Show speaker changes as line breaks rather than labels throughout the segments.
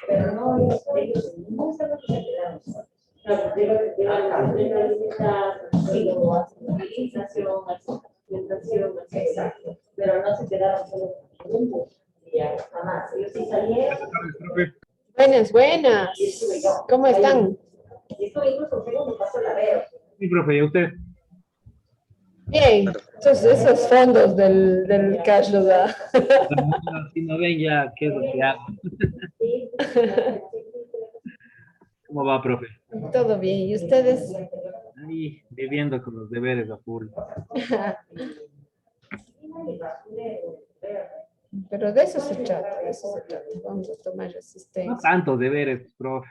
Pero no ellos no saben que se quedaron solos. Claro, debe alimentar, alimentación, exacto. Pero no se quedaron solos juntos, ya, jamás. Ellos sí salieron.
Buenas, buenas. ¿Cómo están?
Y esto incluso me pasó la veo.
Sí, profe, ¿y usted?
Bien, entonces esos fondos del cash los da.
Si no ven ya, ¿qué es lo que hago? ¿Cómo va, profe?
Todo bien, ¿y ustedes?
Ahí, viviendo con los deberes a full.
Pero de eso se trata, de eso se trata. Vamos a tomar
No
resistencia.
tantos deberes, profe.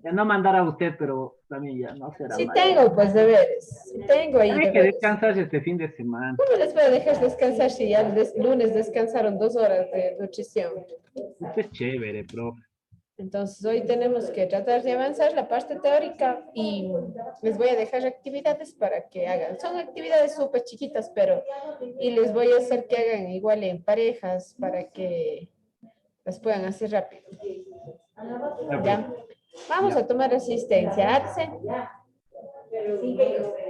Ya no mandar a usted, pero también ya no será
Sí
mal.
tengo, pues, deberes. Sí tengo ahí
Hay que
deberes.
descansar este fin de semana.
¿Cómo les voy a dejar descansar si ya el lunes descansaron 2 horas de nutrición?
Esto es chévere, profe.
Entonces, hoy tenemos que tratar de avanzar la parte teórica y les voy a dejar actividades para que hagan. Son actividades súper chiquitas, pero y les voy a hacer que hagan igual en parejas para que las puedan hacer rápido. ¿Ya? Vamos a tomar asistencia. Arce.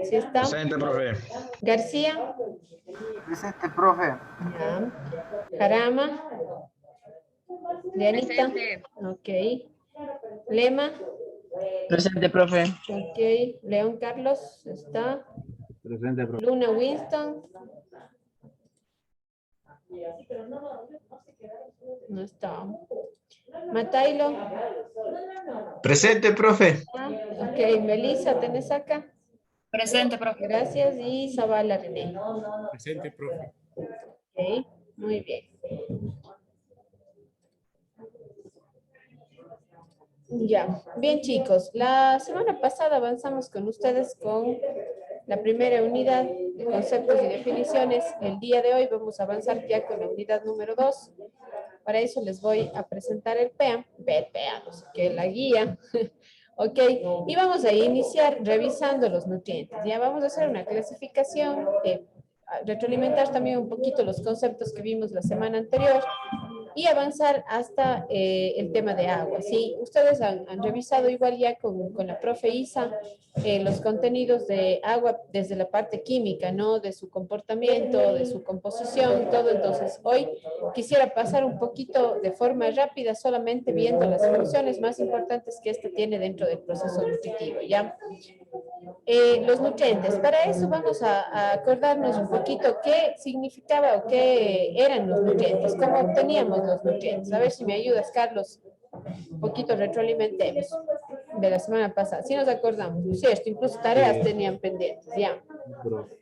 ¿Sí está?
Presente, profe.
García.
Presente, profe.
Ya. Jarama. Dianita. Ok. Lema.
Presente, profe.
Ok. León Carlos. Está.
Presente, profe.
Luna Winston. No está. Matailo.
Presente, profe.
Ok. Melissa, ¿tenés acá?
Presente, profe.
Gracias. Y Zavala René.
Presente, profe.
Ok. Muy bien. Ya, bien chicos, la semana pasada avanzamos con ustedes con la primera unidad de conceptos y definiciones. El día de hoy vamos a avanzar ya con la unidad número 2. Para eso les voy a presentar el PEA, no sé qué, la guía. Ok, y vamos a iniciar revisando los nutrientes. Ya vamos a hacer una clasificación, retroalimentar también un poquito los conceptos que vimos la semana anterior y avanzar hasta el tema de agua. ¿Sí? Ustedes han revisado igual ya con la profe Isa los contenidos de agua desde la parte química, ¿no? De su comportamiento, de su composición, todo. Entonces, hoy quisiera pasar un poquito de forma rápida, solamente viendo las funciones más importantes que este tiene dentro del proceso nutritivo, ¿ya? Los nutrientes. Para eso vamos a acordarnos un poquito qué significaba o qué eran los nutrientes, cómo obteníamos los nutrientes. A ver si me ayudas, Carlos, un poquito retroalimentemos de la semana pasada. Si nos acordamos, ¿no es cierto? Incluso tareas tenían pendientes, ya.
Profe,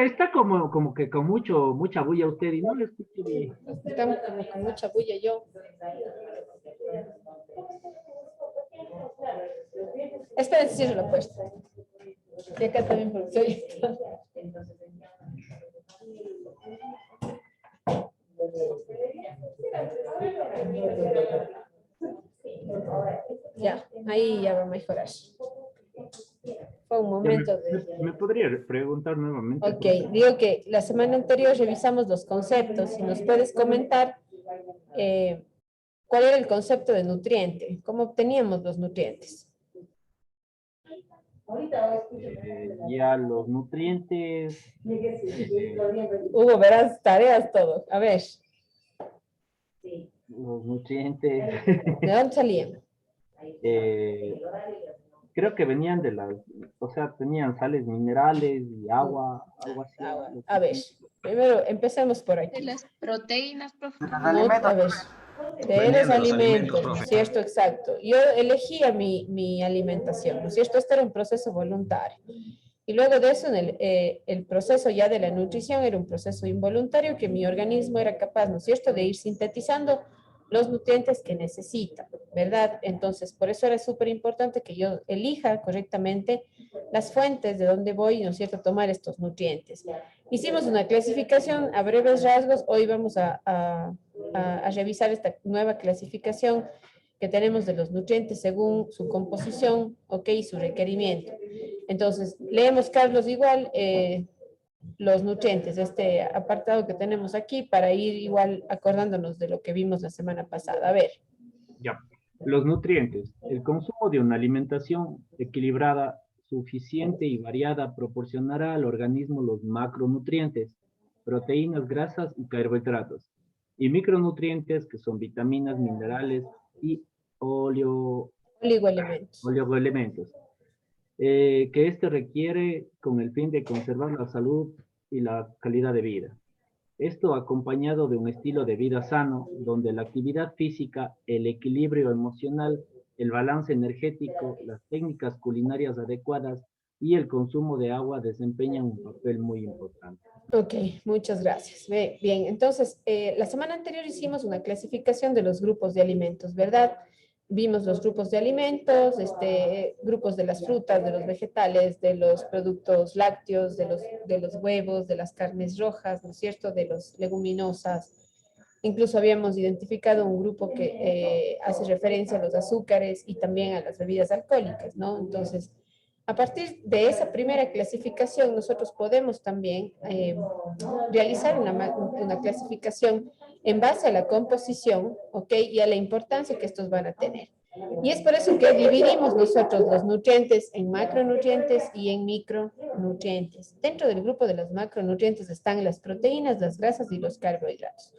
está como que con mucha bulla usted y no le escucho bien.
Estamos como con mucha bulla yo. Esperen, cierro la puerta. Y acá también porque soy. Ya, ahí ya va a mejorar. Fue un momento de...
¿Me podría preguntar nuevamente?
Ok, digo que la semana anterior revisamos los conceptos. Si nos puedes comentar cuál era el concepto de nutriente, cómo obteníamos los nutrientes.
Ya los nutrientes.
Hubo, verás, tareas, todo. A ver,
Los nutrientes.
¿de dónde salían?
Creo que venían o sea, tenían sales minerales y agua, algo así.
A ver, primero empecemos por aquí.
De las proteínas, profe.
Los
No,
alimentos.
a ver, de
Venían
los
de los
alimentos,
alimentos,
¿no es
profe.
cierto? Exacto. Yo elegía mi alimentación, ¿no es cierto? Este era un proceso voluntario. Y luego de eso, el proceso ya de la nutrición era un proceso involuntario que mi organismo era capaz, ¿no es cierto?, de ir sintetizando los nutrientes que necesita, ¿verdad? Entonces, por eso era súper importante que yo elija correctamente las fuentes de donde voy, ¿no es cierto?, a tomar estos nutrientes. Hicimos una clasificación a breves rasgos. Hoy vamos a revisar esta nueva clasificación que tenemos de los nutrientes según su composición, ok, y su requerimiento. Entonces, leemos, Carlos, igual, los nutrientes, este apartado que tenemos aquí, para ir igual acordándonos de lo que vimos la semana pasada. A ver.
Ya. Los nutrientes. El consumo de una alimentación equilibrada, suficiente y variada proporcionará al organismo los macronutrientes, proteínas, grasas y carbohidratos, y micronutrientes que son vitaminas, minerales y
Oligoelementos.
oligoelementos, que éste requiere con el fin de conservar la salud y la calidad de vida. Esto acompañado de un estilo de vida sano, donde la actividad física, el equilibrio emocional, el balance energético, las técnicas culinarias adecuadas y el consumo de agua desempeñan un papel muy importante.
Ok, muchas gracias. Bien, entonces, la semana anterior hicimos una clasificación de los grupos de alimentos, ¿verdad? Vimos los grupos de alimentos, grupos de las frutas, de los vegetales, de los productos lácteos, de los huevos, de las carnes rojas, ¿no es cierto? De las leguminosas. Incluso habíamos identificado un grupo que hace referencia a los azúcares y también a las bebidas alcohólicas, ¿no? Entonces, a partir de esa primera clasificación, nosotros podemos también realizar una clasificación en base a la composición, ¿ok? Y a la importancia que estos van a tener. Y es por eso que dividimos nosotros los nutrientes en macronutrientes y en micronutrientes. Dentro del grupo de los macronutrientes están las proteínas, las grasas y los carbohidratos.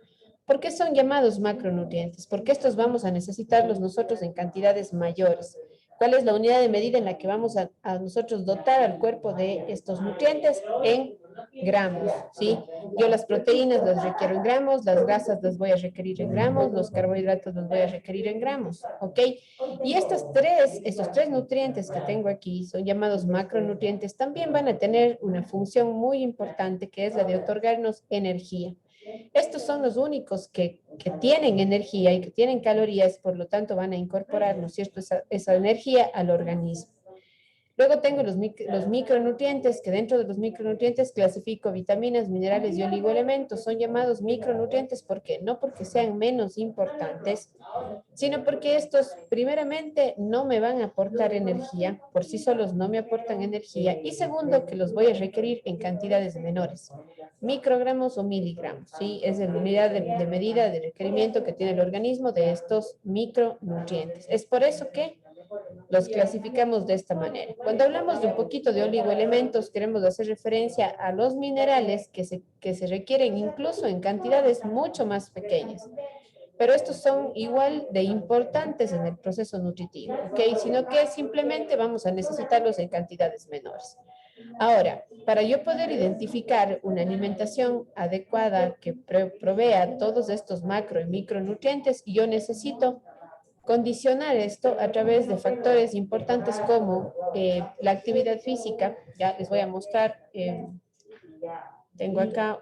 ¿Por qué son llamados macronutrientes? Porque estos vamos a necesitarlos nosotros en cantidades mayores. ¿Cuál es la unidad de medida en la que vamos a nosotros dotar al cuerpo de estos nutrientes? En gramos, ¿sí? Yo las proteínas las requiero en gramos, las grasas las voy a requerir en gramos, los carbohidratos los voy a requerir en gramos, ¿ok? Y estos tres nutrientes que tengo aquí son llamados macronutrientes, también van a tener una función muy importante que es la de otorgarnos energía. Estos son los únicos que tienen energía y que tienen calorías, por lo tanto van a incorporar, ¿no es cierto?, esa energía al organismo. Luego tengo los micronutrientes, que dentro de los micronutrientes clasifico vitaminas, minerales y oligoelementos. Son llamados micronutrientes, ¿por qué? No porque sean menos importantes, sino porque estos primeramente no me van a aportar energía, por sí solos no me aportan energía, y segundo, que los voy a requerir en cantidades menores, microgramos o miligramos, ¿sí? Es la unidad de medida de requerimiento que tiene el organismo de estos micronutrientes. Es por eso que los clasificamos de esta manera. Cuando hablamos de un poquito de oligoelementos, queremos hacer referencia a los minerales que se requieren incluso en cantidades mucho más pequeñas. Pero estos son igual de importantes en el proceso nutritivo, ¿ok? Sino que simplemente vamos a necesitarlos en cantidades menores. Ahora, para yo poder identificar una alimentación adecuada que provea todos estos macro y micronutrientes, yo necesito condicionar esto a través de factores importantes como la actividad física. Ya les voy a mostrar, tengo acá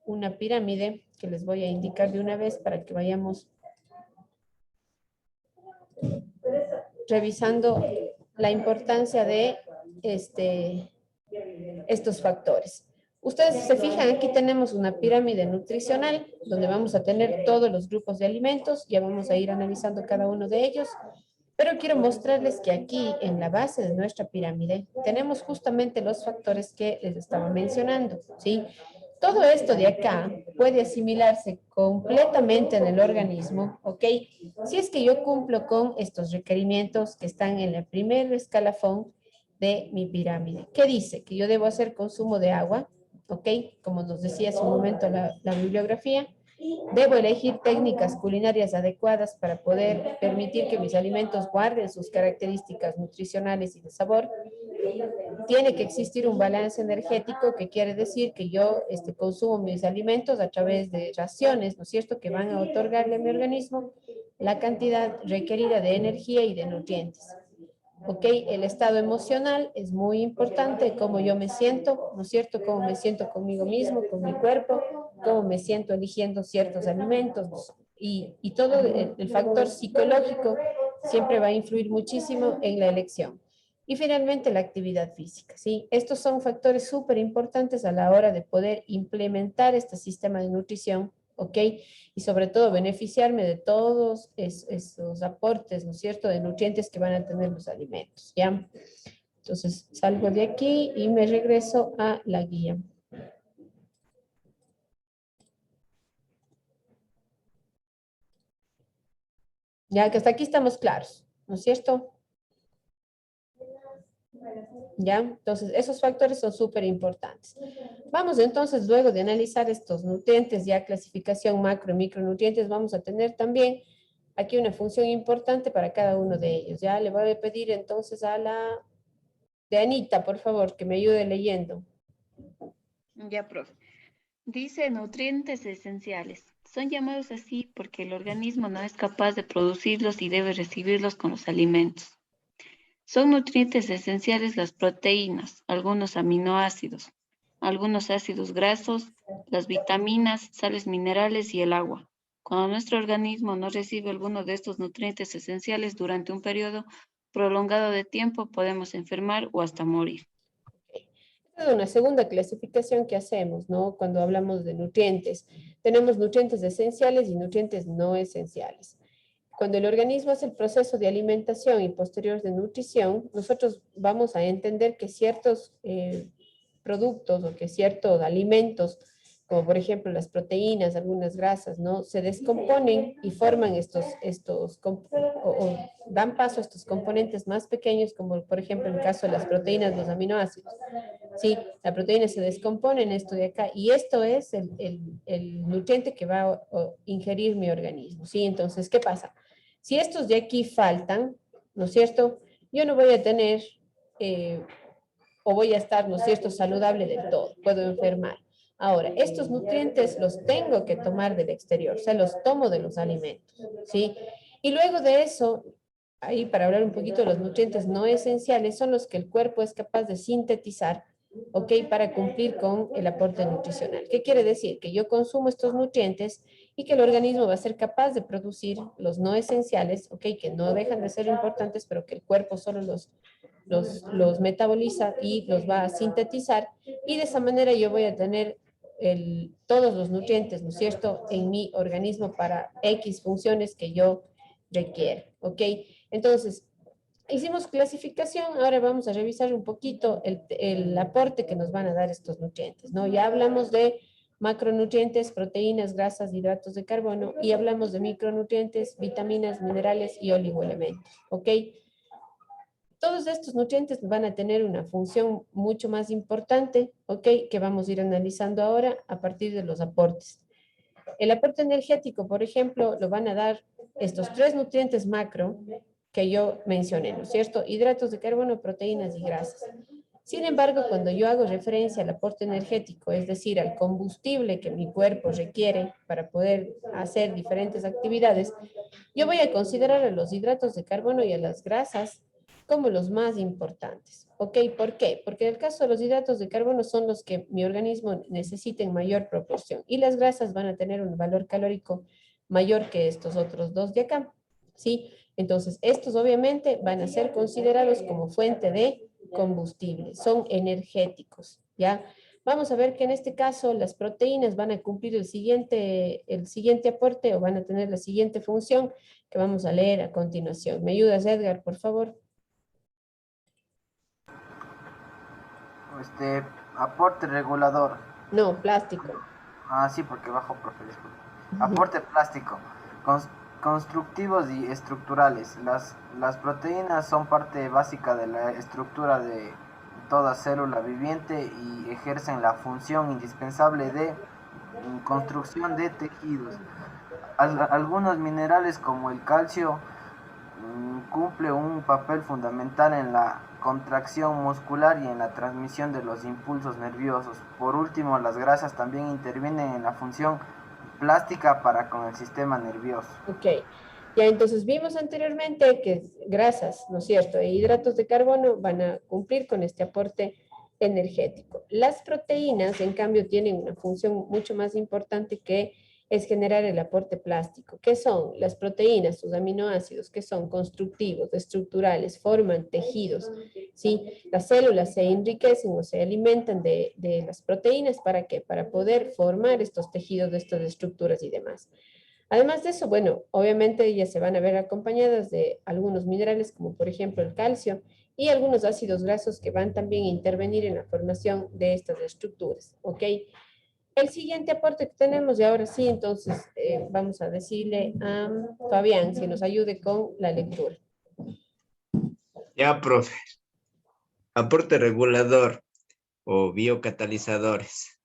una pirámide que les voy a indicar de una vez para que vayamos revisando la importancia de estos factores. Ustedes se fijan, aquí tenemos una pirámide nutricional donde vamos a tener todos los grupos de alimentos, ya vamos a ir analizando cada uno de ellos, pero quiero mostrarles que aquí en la base de nuestra pirámide tenemos justamente los factores que les estaba mencionando, ¿sí? Todo esto de acá puede asimilarse completamente en el organismo, ¿ok? Si es que yo cumplo con estos requerimientos que están en el primer escalafón de mi pirámide. ¿Qué dice? Que yo debo hacer consumo de agua, ¿ok? Como nos decía hace un momento la bibliografía. Debo elegir técnicas culinarias adecuadas para poder permitir que mis alimentos guarden sus características nutricionales y de sabor. Tiene que existir un balance energético, que quiere decir que yo consumo mis alimentos a través de raciones, ¿no es cierto?, que van a otorgarle a mi organismo la cantidad requerida de energía y de nutrientes. ¿Ok? El estado emocional es muy importante, cómo yo me siento, ¿no es cierto?, cómo me siento conmigo mismo, con mi cuerpo, cómo me siento eligiendo ciertos alimentos, y todo el factor psicológico siempre va a influir muchísimo en la elección. Y finalmente la actividad física, ¿sí? Estos son factores súper importantes a la hora de poder implementar este sistema de nutrición, ¿ok? Y sobre todo beneficiarme de todos esos aportes, ¿no es cierto?, de nutrientes que van a tener los alimentos, ¿ya? Entonces salgo de aquí y me regreso a la guía. Ya que hasta aquí estamos claros, ¿no es cierto? ¿Ya? Entonces, esos factores son súper importantes. Vamos entonces, luego de analizar estos nutrientes, ya clasificación macro y micronutrientes, vamos a tener también aquí una función importante para cada uno de ellos. Ya le voy a pedir entonces a la de Anita, por favor, que me ayude leyendo.
Ya, profe. Dice nutrientes esenciales. Son llamados así porque el organismo no es capaz de producirlos y debe recibirlos con los alimentos. Son nutrientes esenciales las proteínas, algunos aminoácidos, algunos ácidos grasos, las vitaminas, sales minerales y el agua. Cuando nuestro organismo no recibe alguno de estos nutrientes esenciales durante un periodo prolongado de tiempo, podemos enfermar o hasta morir.
Esta es una segunda clasificación que hacemos, ¿no? Cuando hablamos de nutrientes. Tenemos nutrientes esenciales y nutrientes no esenciales. Cuando el organismo hace el proceso de alimentación y posterior de nutrición, nosotros vamos a entender que ciertos productos o que ciertos alimentos, como por ejemplo las proteínas, algunas grasas, ¿no? Se descomponen y forman o dan paso a estos componentes más pequeños, como por ejemplo en el caso de las proteínas, los aminoácidos. Sí, la proteína se descompone en esto de acá y esto es el nutriente que va a ingerir mi organismo, ¿sí? Entonces, ¿qué pasa? Si estos de aquí faltan, ¿no es cierto? Yo no voy a tener o voy a estar, ¿no es cierto?, saludable del todo, puedo enfermar. Ahora, estos nutrientes los tengo que tomar del exterior, o sea, los tomo de los alimentos, ¿sí? Y luego de eso, ahí para hablar un poquito de los nutrientes no esenciales, son los que el cuerpo es capaz de sintetizar, ¿ok? Para cumplir con el aporte nutricional. ¿Qué quiere decir? Que yo consumo estos nutrientes y que el organismo va a ser capaz de producir los no esenciales, ¿ok? Que no dejan de ser importantes, pero que el cuerpo solo los metaboliza y los va a sintetizar y de esa manera yo voy a tener todos los nutrientes, ¿no es cierto?, en mi organismo para X funciones que yo requiero, ¿ok? Entonces, hicimos clasificación, ahora vamos a revisar un poquito el aporte que nos van a dar estos nutrientes, ¿no? Ya hablamos de macronutrientes, proteínas, grasas, hidratos de carbono y hablamos de micronutrientes, vitaminas, minerales y oligoelementos, ¿ok? Todos estos nutrientes van a tener una función mucho más importante, ¿ok? Que vamos a ir analizando ahora a partir de los aportes. El aporte energético, por ejemplo, lo van a dar estos tres nutrientes macro que yo mencioné, ¿no es cierto? Hidratos de carbono, proteínas y grasas. Sin embargo, cuando yo hago referencia al aporte energético, es decir, al combustible que mi cuerpo requiere para poder hacer diferentes actividades, yo voy a considerar a los hidratos de carbono y a las grasas como los más importantes. ¿Ok? ¿Por qué? Porque en el caso de los hidratos de carbono son los que mi organismo necesita en mayor proporción y las grasas van a tener un valor calórico mayor que estos otros dos de acá. ¿Sí? Entonces, estos obviamente van a ser considerados como fuente de combustible, son energéticos, ¿ya? Vamos a ver que en este caso las proteínas van a cumplir el siguiente aporte o van a tener la siguiente función que vamos a leer a continuación. ¿Me ayudas, Edgar, por favor?
Aporte regulador.
No, plástico.
Ah, sí, porque bajo, profe, disculpe. Aporte plástico. Constructivos y estructurales. Las proteínas son parte básica de la estructura de toda célula viviente y ejercen la función indispensable de construcción de tejidos. Algunos minerales como el calcio cumple un papel fundamental en la contracción muscular y en la transmisión de los impulsos nerviosos. Por último, las grasas también intervienen en la función plástica para con el sistema nervioso.
Ok, ya entonces vimos anteriormente que grasas, ¿no es cierto?, e hidratos de carbono van a cumplir con este aporte energético. Las proteínas, en cambio, tienen una función mucho más importante que es generar el aporte plástico. ¿Qué son? Las proteínas, sus aminoácidos, que son constructivos, estructurales, forman tejidos, ¿sí? Las células se enriquecen o se alimentan de las proteínas, ¿para qué? Para poder formar estos tejidos de estas estructuras y demás. Además de eso, bueno, obviamente ellas se van a ver acompañadas de algunos minerales, como por ejemplo el calcio y algunos ácidos grasos que van también a intervenir en la formación de estas estructuras, ¿ok? El siguiente aporte que tenemos, y ahora sí, entonces vamos a decirle a Fabián si nos ayude con la lectura.
Ya, profe. Aporte regulador o biocatalizadores.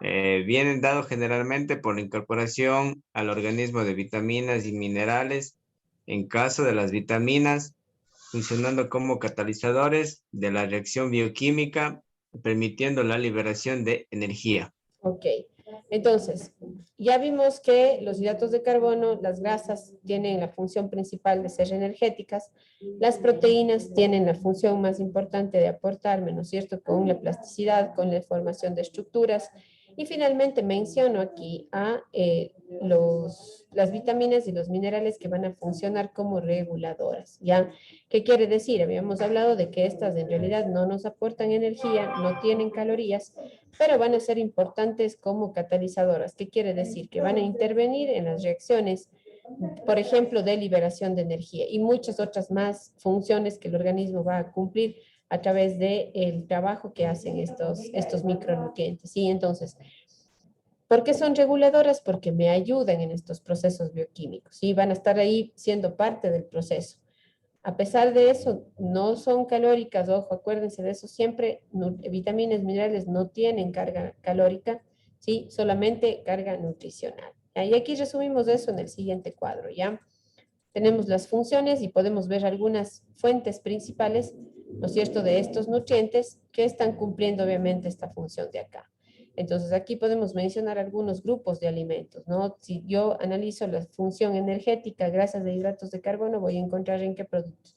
Vienen dados generalmente por la incorporación al organismo de vitaminas y minerales, en caso de las vitaminas, funcionando como catalizadores de la reacción bioquímica, permitiendo la liberación de energía.
Ok, entonces, ya vimos que los hidratos de carbono, las grasas tienen la función principal de ser energéticas, las proteínas tienen la función más importante de aportarme, ¿no es cierto?, con la plasticidad, con la formación de estructuras, y finalmente menciono aquí a las vitaminas y los minerales que van a funcionar como reguladoras, ¿ya? ¿Qué quiere decir? Habíamos hablado de que estas en realidad no nos aportan energía, no tienen calorías, pero van a ser importantes como catalizadoras. ¿Qué quiere decir? Que van a intervenir en las reacciones, por ejemplo, de liberación de energía y muchas otras más funciones que el organismo va a cumplir a través del trabajo que hacen estos micronutrientes. ¿Sí? Entonces, ¿por qué son reguladoras? Porque me ayudan en estos procesos bioquímicos y van a estar ahí siendo parte del proceso. A pesar de eso, no son calóricas, ojo, acuérdense de eso siempre, vitaminas, minerales no tienen carga calórica, ¿sí? Solamente carga nutricional. Y aquí resumimos eso en el siguiente cuadro, ¿ya? Tenemos las funciones y podemos ver algunas fuentes principales, ¿no es cierto?, de estos nutrientes que están cumpliendo obviamente esta función de acá. Entonces aquí podemos mencionar algunos grupos de alimentos, ¿no? Si yo analizo la función energética, grasas de hidratos de carbono, voy a encontrar en qué productos.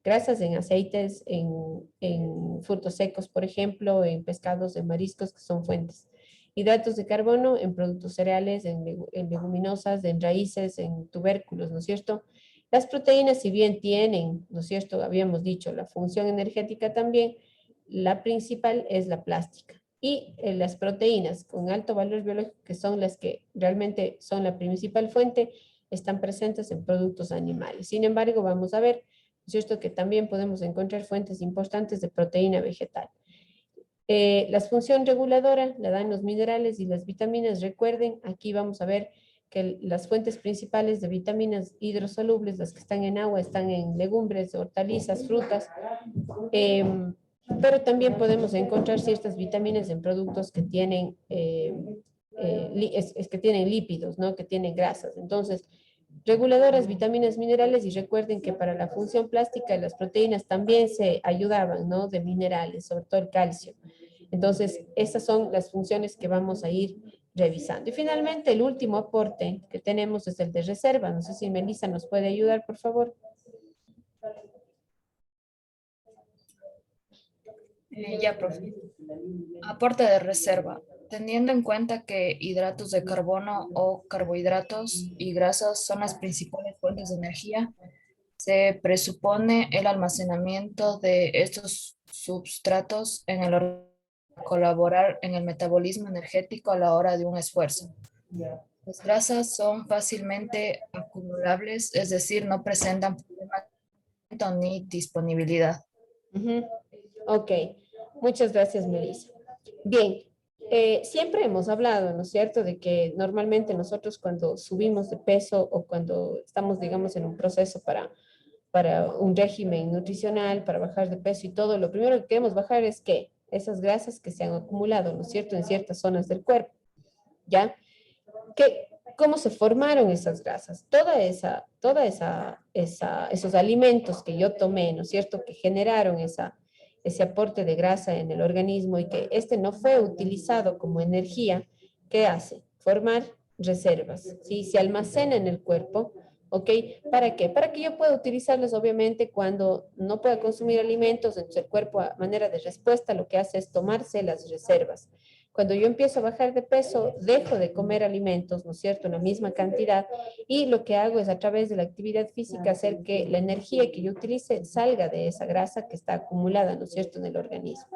Grasas en aceites, en frutos secos, por ejemplo, en pescados, en mariscos, que son fuentes. Hidratos de carbono en productos cereales, en leguminosas, en raíces, en tubérculos, ¿no es cierto? Las proteínas, si bien tienen, ¿no es cierto?, habíamos dicho, la función energética también, la principal es la plástica. Y las proteínas con alto valor biológico, que son las que realmente son la principal fuente, están presentes en productos animales. Sin embargo, vamos a ver, ¿no es cierto?, que también podemos encontrar fuentes importantes de proteína vegetal. La función reguladora la dan los minerales y las vitaminas. Recuerden, aquí vamos a ver que las fuentes principales de vitaminas hidrosolubles, las que están en agua, están en legumbres, hortalizas, frutas, pero también podemos encontrar ciertas vitaminas en productos que tienen, que tienen lípidos, ¿no? Que tienen grasas. Entonces, reguladoras, vitaminas, minerales, y recuerden que para la función plástica las proteínas también se ayudaban, ¿no? De minerales, sobre todo el calcio. Entonces, estas son las funciones que vamos a ir revisando. Y finalmente, el último aporte que tenemos es el de reserva. No sé si Melissa nos puede ayudar, por favor.
Ya, profe. Aporte de reserva. Teniendo en cuenta que hidratos de carbono o carbohidratos y grasas son las principales fuentes de energía, se presupone el almacenamiento de estos substratos en el colaborar en el metabolismo energético a la hora de un esfuerzo. Las grasas son fácilmente acumulables, es decir, no presentan problema ni disponibilidad.
Ok, muchas gracias, Melissa. Bien, siempre hemos hablado, ¿no es cierto?, de que normalmente nosotros cuando subimos de peso o cuando estamos, digamos, en un proceso para un régimen nutricional, para bajar de peso y todo, lo primero que queremos bajar es ¿qué? Esas grasas que se han acumulado, ¿no es cierto?, en ciertas zonas del cuerpo, ¿ya? ¿Cómo se formaron esas grasas? Esos alimentos que yo tomé, ¿no es cierto?, que generaron ese aporte de grasa en el organismo y que este no fue utilizado como energía, ¿qué hace? Formar reservas, ¿sí? Se almacena en el cuerpo, ¿ok? ¿Para qué? Para que yo pueda utilizarlas, obviamente, cuando no pueda consumir alimentos, entonces el cuerpo a manera de respuesta lo que hace es tomarse las reservas. Cuando yo empiezo a bajar de peso, dejo de comer alimentos, ¿no es cierto?, en la misma cantidad, y lo que hago es a través de la actividad física hacer que la energía que yo utilice salga de esa grasa que está acumulada, ¿no es cierto?, en el organismo.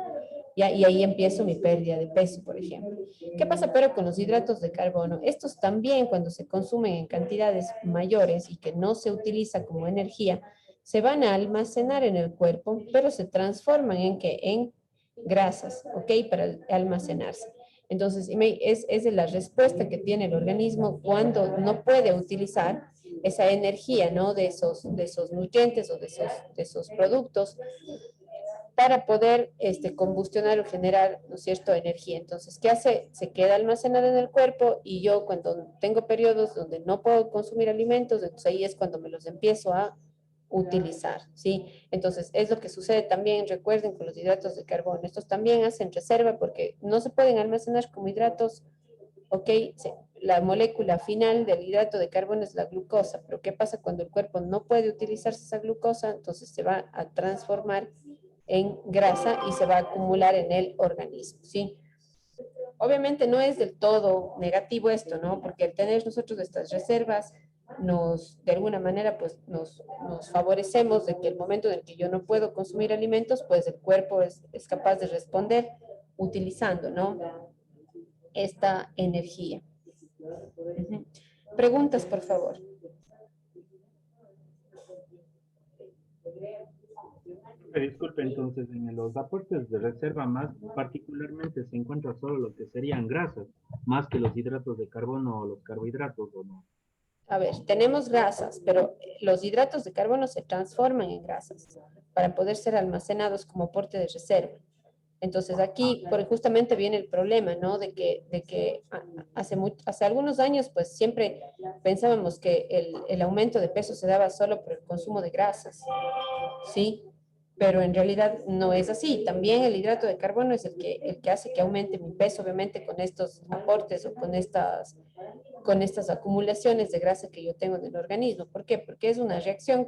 ¿Ya? Y ahí empiezo mi pérdida de peso, por ejemplo. ¿Qué pasa pero con los hidratos de carbono? Estos también, cuando se consumen en cantidades mayores y que no se utiliza como energía, se van a almacenar en el cuerpo, pero se transforman en ¿qué? En grasas, ¿ok? Para almacenarse. Entonces, es de la respuesta que tiene el organismo cuando no puede utilizar esa energía, ¿no? De esos nutrientes o de esos productos para poder combustionar o generar, ¿no es cierto?, energía. Entonces, ¿qué hace? Se queda almacenada en el cuerpo y yo cuando tengo periodos donde no puedo consumir alimentos, entonces ahí es cuando me los empiezo a utilizar, ¿sí? Entonces, es lo que sucede también, recuerden, con los hidratos de carbono. Estos también hacen reserva porque no se pueden almacenar como hidratos, ¿ok? La molécula final del hidrato de carbono es la glucosa, pero ¿qué pasa cuando el cuerpo no puede utilizarse esa glucosa? Entonces se va a transformar en grasa y se va a acumular en el organismo, ¿sí? Obviamente no es del todo negativo esto, ¿no? Porque al tener nosotros estas reservas, de alguna manera, pues nos favorecemos de que el momento en el que yo no puedo consumir alimentos, pues el cuerpo es capaz de responder utilizando, ¿no? Esta energía. Ujú. Preguntas, por favor.
Disculpe, entonces, en los aportes de reserva más particularmente se encuentra solo lo que serían grasas, más que los hidratos de carbono o los carbohidratos, ¿o no?
A ver, tenemos grasas, pero los hidratos de carbono se transforman en grasas para poder ser almacenados como aporte de reserva. Entonces aquí justamente viene el problema, ¿no? De que hace algunos años pues siempre pensábamos que el aumento de peso se daba solo por el consumo de grasas, ¿sí? Pero en realidad no es así. También el hidrato de carbono es el que hace que aumente mi peso, obviamente con estos aportes o con estas acumulaciones de grasa que yo tengo en el organismo. ¿Por qué? Porque es una reacción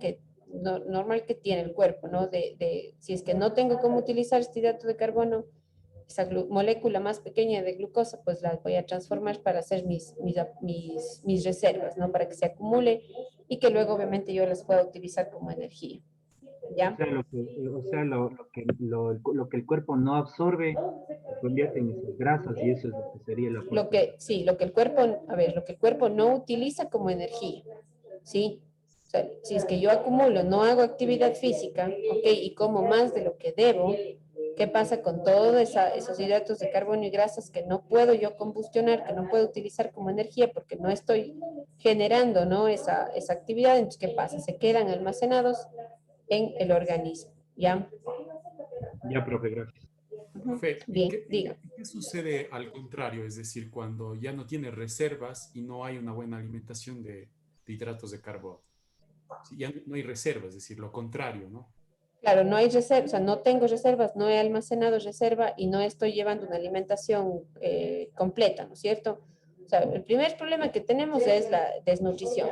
normal que tiene el cuerpo, ¿no? Si es que no tengo cómo utilizar este hidrato de carbono, esa molécula más pequeña de glucosa, pues la voy a transformar para hacer mis reservas, ¿no? Para que se acumule y que luego obviamente yo las pueda utilizar como energía. ¿Ya?
Lo que el cuerpo no absorbe se convierte en esas grasas y eso es lo que sería el aporte.
Sí, lo que el cuerpo, a ver, lo que el cuerpo no utiliza como energía, ¿sí? O sea, si es que yo acumulo, no hago actividad física, ¿ok? Y como más de lo que debo, ¿qué pasa con todos esos hidratos de carbono y grasas que no puedo yo combustionar, que no puedo utilizar como energía porque no estoy generando, ¿no? Esa actividad, entonces, ¿qué pasa? Se quedan almacenados en el organismo, ¿ya?
Ya, profe, gracias.
Profe,
Bien, diga.
¿qué sucede al contrario? Es decir, cuando ya no tiene reservas y no hay una buena alimentación de hidratos de carbono. Si ya no hay reservas, es decir, lo contrario, ¿no?
Claro, no hay reservas, o sea, no tengo reservas, no he almacenado reserva y no estoy llevando una alimentación completa, ¿no es cierto? O sea, el primer problema que tenemos es la desnutrición.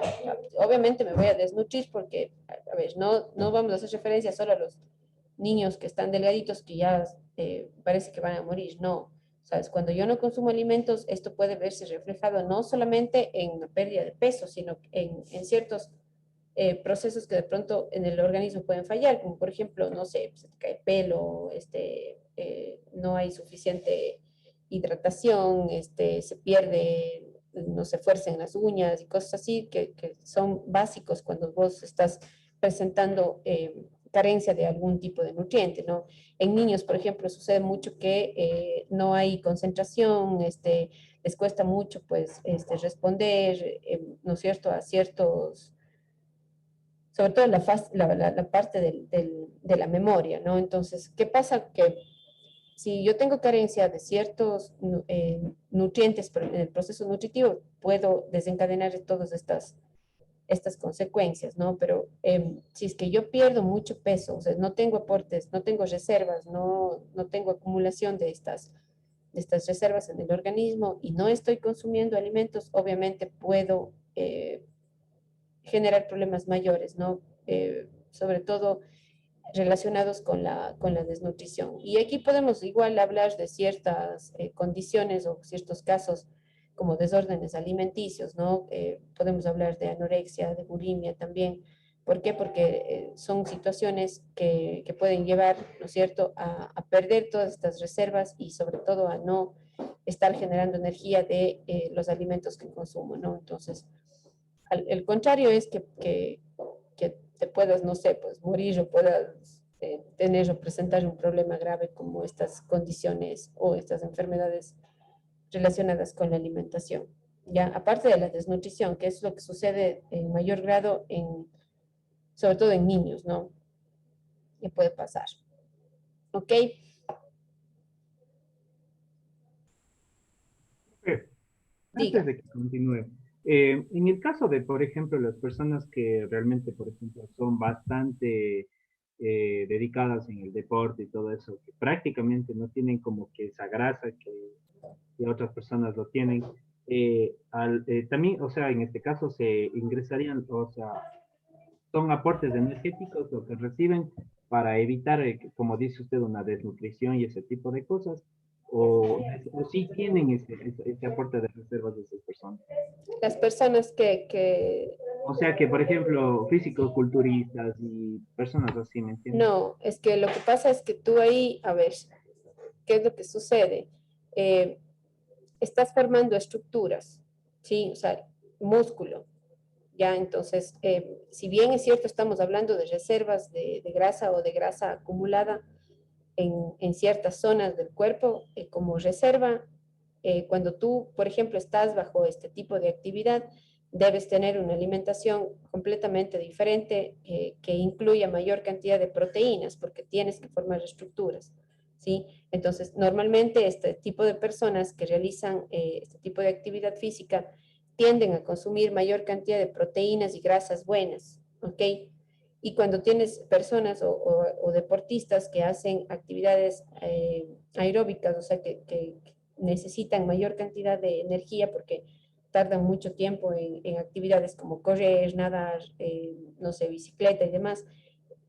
Obviamente me voy a desnutrir porque, a ver, no vamos a hacer referencia solo a los niños que están delgaditos que ya parece que van a morir, no. ¿Sabes? Cuando yo no consumo alimentos, esto puede verse reflejado no solamente en la pérdida de peso, sino en ciertos procesos que de pronto en el organismo pueden fallar, como por ejemplo, no sé, se te cae pelo, no hay suficiente hidratación, se pierde, no se fuerzan las uñas y cosas así que son básicos cuando vos estás presentando carencia de algún tipo de nutriente, ¿no? En niños, por ejemplo, sucede mucho que no hay concentración, les cuesta mucho, pues, responder, ¿no es cierto?, a ciertos sobre todo la parte de la memoria, ¿no? Entonces, ¿qué pasa? Que si yo tengo carencia de ciertos nutrientes en el proceso nutritivo, puedo desencadenar todas estas consecuencias, ¿no? Pero si es que yo pierdo mucho peso, o sea, no tengo aportes, no tengo reservas, no tengo acumulación de estas reservas en el organismo y no estoy consumiendo alimentos, obviamente puedo generar problemas mayores, ¿no? Sobre todo relacionados con la desnutrición. Y aquí podemos igual hablar de ciertas condiciones o ciertos casos como desórdenes alimenticios, ¿no? Podemos hablar de anorexia, de bulimia también. ¿Por qué? Porque son situaciones que pueden llevar, ¿no es cierto?, a perder todas estas reservas y sobre todo a no estar generando energía de los alimentos que consumo, ¿no? Entonces, el contrario es que te puedas, no sé, pues morir o puedas tener o presentar un problema grave como estas condiciones o estas enfermedades relacionadas con la alimentación. Ya, aparte de la desnutrición, que es lo que sucede en mayor grado sobre todo en niños, ¿no? Que puede pasar. ¿Ok?
Antes
Diga.
de que continúe, en el caso de, por ejemplo, las personas que realmente, por ejemplo, son bastante dedicadas en el deporte y todo eso, que prácticamente no tienen como que esa grasa que otras personas lo tienen, también, o sea, en este caso se ingresarían, o sea, son aportes energéticos lo que reciben para evitar, como dice usted, una desnutrición y ese tipo de cosas, o sí tienen ese aporte de reservas de esas personas.
Las personas
O sea que, por ejemplo, físico-culturistas y personas así, ¿me entiendes?
no, es que lo que pasa es que tú ahí, a ver, ¿qué es lo que sucede? Eh, Estás formando estructuras, ¿sí? O sea, músculo, ¿ya? Entonces, si bien es cierto, estamos hablando de reservas de grasa o de grasa acumulada en ciertas zonas del cuerpo como reserva, cuando tú, por ejemplo, estás bajo este tipo de actividad, debes tener una alimentación completamente diferente que incluya mayor cantidad de proteínas porque tienes que formar estructuras, ¿sí? Entonces, normalmente este tipo de personas que realizan este tipo de actividad física tienden a consumir mayor cantidad de proteínas y grasas buenas, ¿ok? Y cuando tienes personas o deportistas que hacen actividades aeróbicas, o sea, que necesitan mayor cantidad de energía porque tardan mucho tiempo en actividades como correr, nadar, no sé, bicicleta y demás,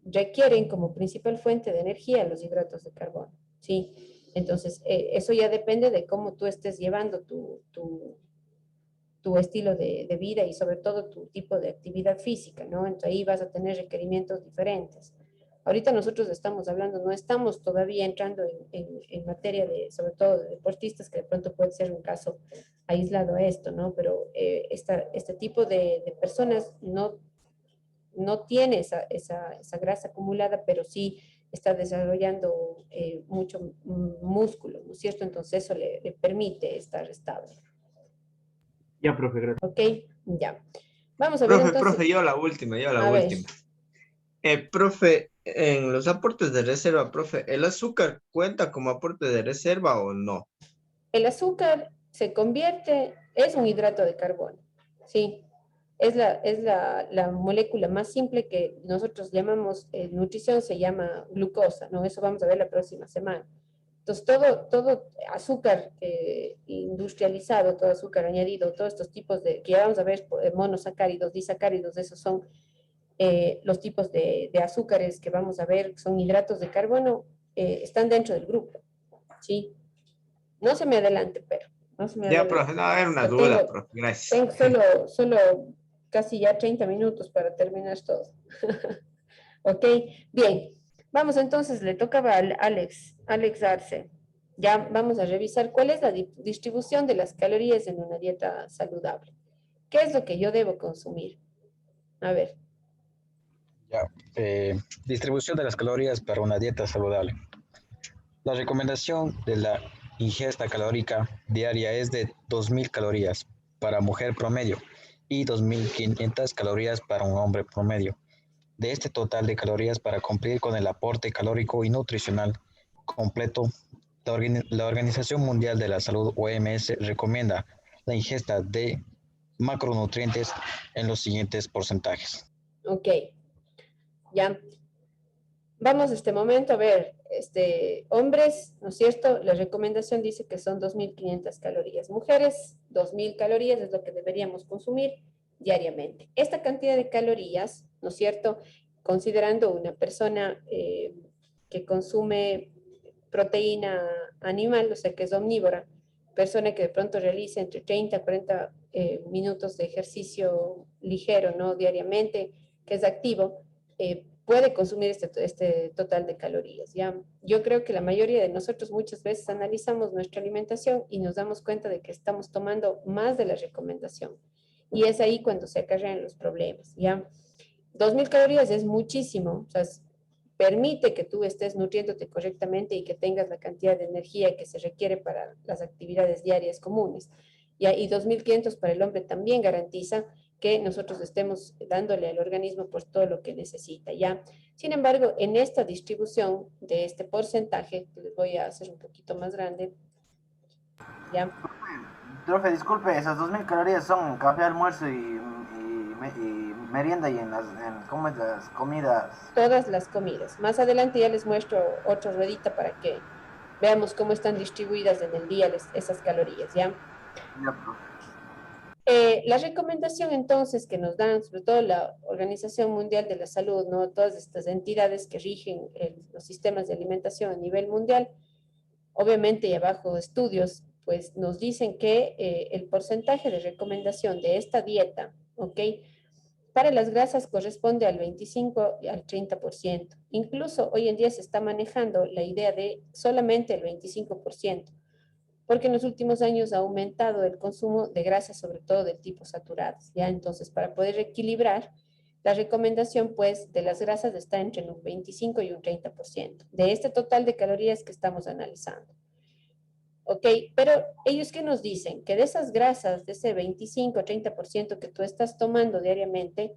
requieren como principal fuente de energía los hidratos de carbono, ¿sí? Entonces, eso ya depende de cómo tú estés llevando tu estilo de vida y sobre todo tu tipo de actividad física, ¿no? Entonces ahí vas a tener requerimientos diferentes. Ahorita nosotros estamos hablando, no estamos todavía entrando en materia de, sobre todo de deportistas, que de pronto puede ser un caso aislado a esto, ¿no? Pero este tipo de personas no tiene esa grasa acumulada, pero sí está desarrollando mucho músculo, ¿no es cierto? Entonces eso le permite estar estable.
Ya, profe, gracias.
¿Ok? Ya. Vamos a ver entonces.
Profe, yo la última,
A ver,
Profe, en los aportes de reserva, profe, ¿el azúcar cuenta como aporte de reserva o no?
el azúcar se convierte, es un hidrato de carbono, ¿sí? Es la molécula más simple que nosotros llamamos nutrición, se llama glucosa, ¿no? Eso vamos a ver la próxima semana. Entonces, todo azúcar industrializado, todo azúcar añadido, todos estos tipos que ya vamos a ver, monosacáridos, disacáridos, esos son los tipos de azúcares que vamos a ver, son hidratos de carbono, están dentro del grupo, ¿sí? No se me adelante, pero no se me
Ya,
adelante.
profe, no, era una
Pero
duda, profe, gracias.
tengo solo casi ya 30 minutos para terminar todo. Ok, bien. Vamos entonces, le tocaba al Alex Arce. Ya vamos a revisar cuál es la distribución de las calorías en una dieta saludable. ¿Qué es lo que yo debo consumir? A ver,
Ya, distribución de las calorías para una dieta saludable. La recomendación de la ingesta calórica diaria es de 2.000 calorías para mujer promedio y 2.500 calorías para un hombre promedio. De este total de calorías para cumplir con el aporte calórico y nutricional completo, la Organización Mundial de la Salud OMS recomienda la ingesta de macronutrientes en los siguientes porcentajes.
ok, ya. Vamos a este momento a ver, hombres, ¿no es cierto? La recomendación dice que son 2.500 calorías. Mujeres, 2.000 calorías es lo que deberíamos consumir diariamente. Esta cantidad de calorías, ¿no es cierto? Considerando una persona que consume proteína animal, o sea, que es omnívora, persona que de pronto realice entre 30 a 40 minutos de ejercicio ligero, ¿no? Diariamente, que es activo, puede consumir este total de calorías, ¿ya? Yo creo que la mayoría de nosotros muchas veces analizamos nuestra alimentación y nos damos cuenta de que estamos tomando más de la recomendación. Y es ahí cuando se acarrean los problemas, ¿ya? 2.000 calorías es muchísimo, o sea, permite que tú estés nutriéndote correctamente y que tengas la cantidad de energía que se requiere para las actividades diarias comunes. Y 2.500 para el hombre también garantiza que nosotros estemos dándole al organismo por todo lo que necesita, ¿ya? Sin embargo, en esta distribución de este porcentaje, que les voy a hacer un poquito más grande, ¿ya?
Profe, disculpe, esas 2000 calorías son café, almuerzo y merienda y ¿cómo es las comidas?
Todas las comidas. Más adelante ya les muestro otra ruedita para que veamos cómo están distribuidas en el día esas calorías, ¿ya?
Ya, profe.
La recomendación entonces que nos dan, sobre todo la Organización Mundial de la Salud, ¿no? Todas estas entidades que rigen los sistemas de alimentación a nivel mundial, obviamente y abajo estudios, pues nos dicen que el porcentaje de recomendación de esta dieta, ¿ok? Para las grasas corresponde al 25 y al 30%. Incluso hoy en día se está manejando la idea de solamente el 25%, porque en los últimos años ha aumentado el consumo de grasas, sobre todo de tipo saturadas, ¿ya? Entonces, para poder equilibrar, la recomendación, pues, de las grasas está entre un 25 y un 30% de este total de calorías que estamos analizando. ¿Ok? Pero ellos qué nos dicen? Que de esas grasas, de ese 25-30% que tú estás tomando diariamente,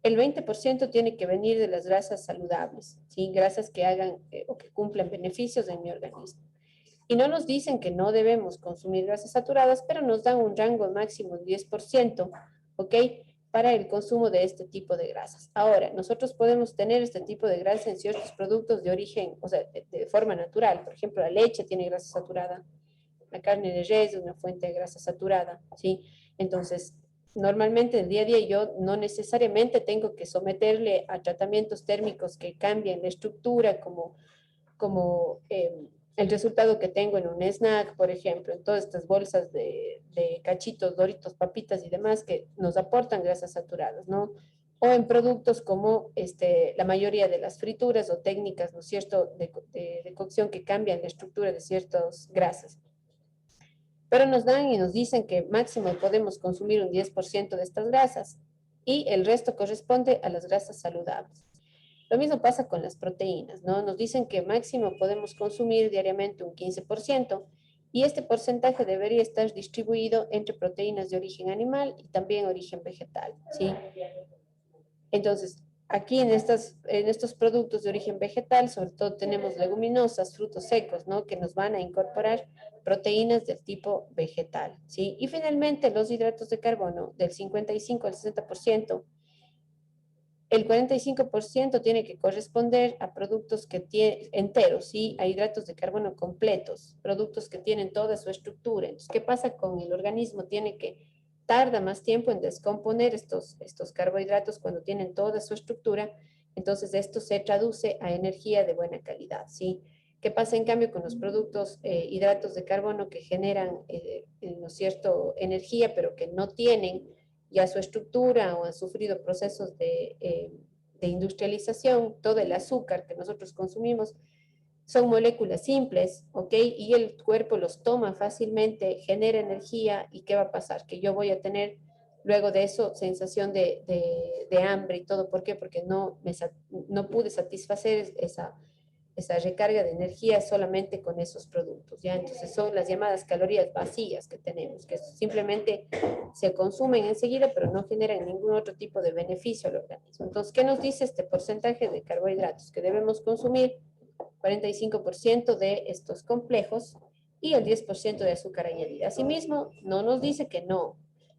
el 20% tiene que venir de las grasas saludables, ¿sí? Grasas que hagan o que cumplan beneficios en mi organismo. Y no nos dicen que no debemos consumir grasas saturadas, pero nos dan un rango máximo de 10%, ¿ok? Para el consumo de este tipo de grasas. Ahora, nosotros podemos tener este tipo de grasas en ciertos productos de origen, o sea, de forma natural. Por ejemplo, la leche tiene grasa saturada, la carne de res es una fuente de grasa saturada, ¿sí? Entonces, normalmente en el día a día yo no necesariamente tengo que someterle a tratamientos térmicos que cambien la estructura como el resultado que tengo en un snack, por ejemplo, en todas estas bolsas de cachitos, doritos, papitas y demás que nos aportan grasas saturadas, ¿no? O en productos como la mayoría de las frituras o técnicas, ¿no es cierto?, de cocción que cambian la estructura de ciertas grasas. Pero nos dan y nos dicen que máximo podemos consumir un 10% de estas grasas y el resto corresponde a las grasas saludables. Lo mismo pasa con las proteínas, ¿no? Nos dicen que máximo podemos consumir diariamente un 15% y este porcentaje debería estar distribuido entre proteínas de origen animal y también origen vegetal, ¿sí? Entonces, aquí en estos productos de origen vegetal, sobre todo tenemos leguminosas, frutos secos, ¿no? Que nos van a incorporar proteínas del tipo vegetal, ¿sí? Y finalmente los hidratos de carbono del 55 al 60%. El 45% tiene que corresponder a productos que tienen enteros, ¿sí? A hidratos de carbono completos, productos que tienen toda su estructura. Entonces, ¿qué pasa con el organismo? Tarda más tiempo en descomponer estos carbohidratos cuando tienen toda su estructura. Entonces, esto se traduce a energía de buena calidad, ¿sí? ¿Qué pasa en cambio con los productos hidratos de carbono que generan, ¿no es cierto?, energía, pero que no tienen ya su estructura o han sufrido procesos de industrialización? Todo el azúcar que nosotros consumimos son moléculas simples, ¿ok? Y el cuerpo los toma fácilmente, genera energía, ¿y qué va a pasar? Que yo voy a tener luego de eso sensación de hambre y todo. ¿Por qué? Porque no pude satisfacer esa recarga de energía solamente con esos productos, ¿ya? Entonces son las llamadas calorías vacías que tenemos, que simplemente se consumen enseguida, pero no generan ningún otro tipo de beneficio al organismo. Entonces, ¿qué nos dice este porcentaje de carbohidratos? Que debemos consumir 45% de estos complejos y el 10% de azúcar añadida. Asimismo, no nos dice que no,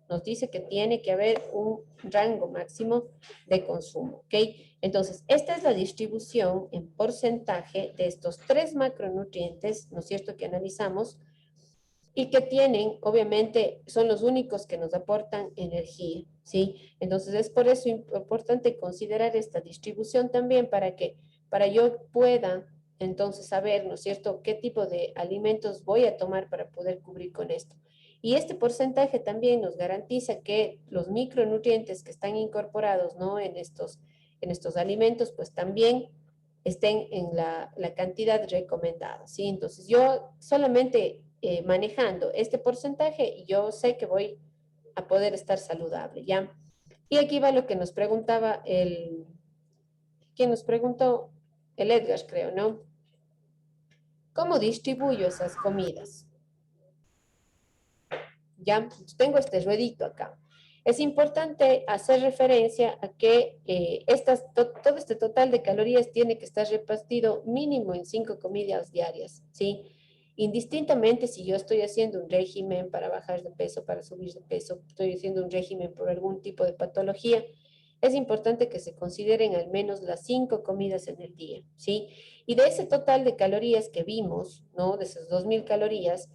nos dice que tiene que haber un rango máximo de consumo, ¿ok? Entonces, esta es la distribución en porcentaje de estos 3 macronutrientes, ¿no es cierto?, que analizamos y que tienen, obviamente, son los únicos que nos aportan energía, ¿sí? Entonces, es por eso importante considerar esta distribución también para yo pueda entonces saber, ¿no es cierto?, qué tipo de alimentos voy a tomar para poder cubrir con esto. Y este porcentaje también nos garantiza que los micronutrientes que están incorporados, ¿no?, en estos alimentos, pues también estén en la cantidad recomendada, ¿sí? Entonces, yo solamente manejando este porcentaje, yo sé que voy a poder estar saludable, ¿ya? Y aquí va lo que nos preguntaba quien nos preguntó, el Edgar, creo, ¿no? ¿Cómo distribuyo esas comidas? Ya, tengo este ruedito acá. Es importante hacer referencia a que todo este total de calorías tiene que estar repartido mínimo en 5 comidas diarias, ¿sí? Indistintamente si yo estoy haciendo un régimen para bajar de peso, para subir de peso, estoy haciendo un régimen por algún tipo de patología, es importante que se consideren al menos las 5 comidas en el día, ¿sí? Y de ese total de calorías que vimos, ¿no? De esas 2000 calorías,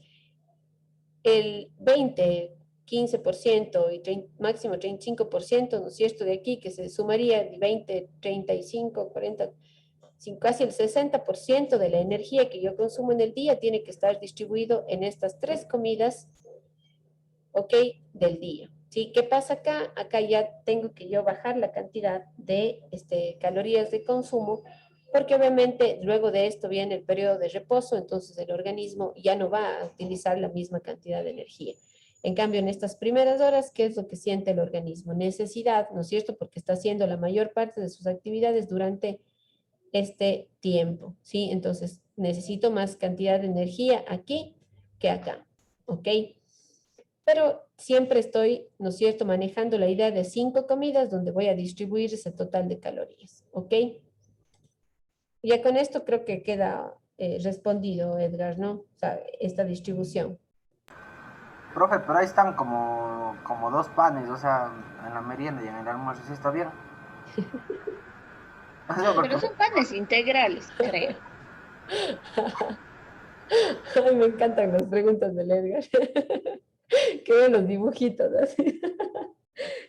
el 20, 15% y máximo 35%, ¿no es cierto?, de aquí, que se sumaría el 20, 35, 40, casi el 60% de la energía que yo consumo en el día tiene que estar distribuido en estas 3 comidas, ¿ok?, del día. ¿Sí? ¿Qué pasa acá? Acá ya tengo que yo bajar la cantidad de calorías de consumo, porque obviamente luego de esto viene el periodo de reposo, entonces el organismo ya no va a utilizar la misma cantidad de energía. En cambio, en estas primeras horas, ¿qué es lo que siente el organismo? Necesidad, ¿no es cierto? Porque está haciendo la mayor parte de sus actividades durante este tiempo, ¿sí? Entonces, necesito más cantidad de energía aquí que acá, ¿ok? Pero siempre estoy, ¿no es cierto?, manejando la idea de 5 comidas donde voy a distribuir ese total de calorías, ¿ok? Ya con esto creo que queda respondido, Edgar, ¿no? O sea, esta distribución.
Profe, pero ahí están como 2 panes, o sea, en la merienda y en el almuerzo, ¿sí está bien? O sea, porque
Pero son panes integrales, creo.
Ay, me encantan las preguntas del Edgar. Qué buenos dibujitos, así.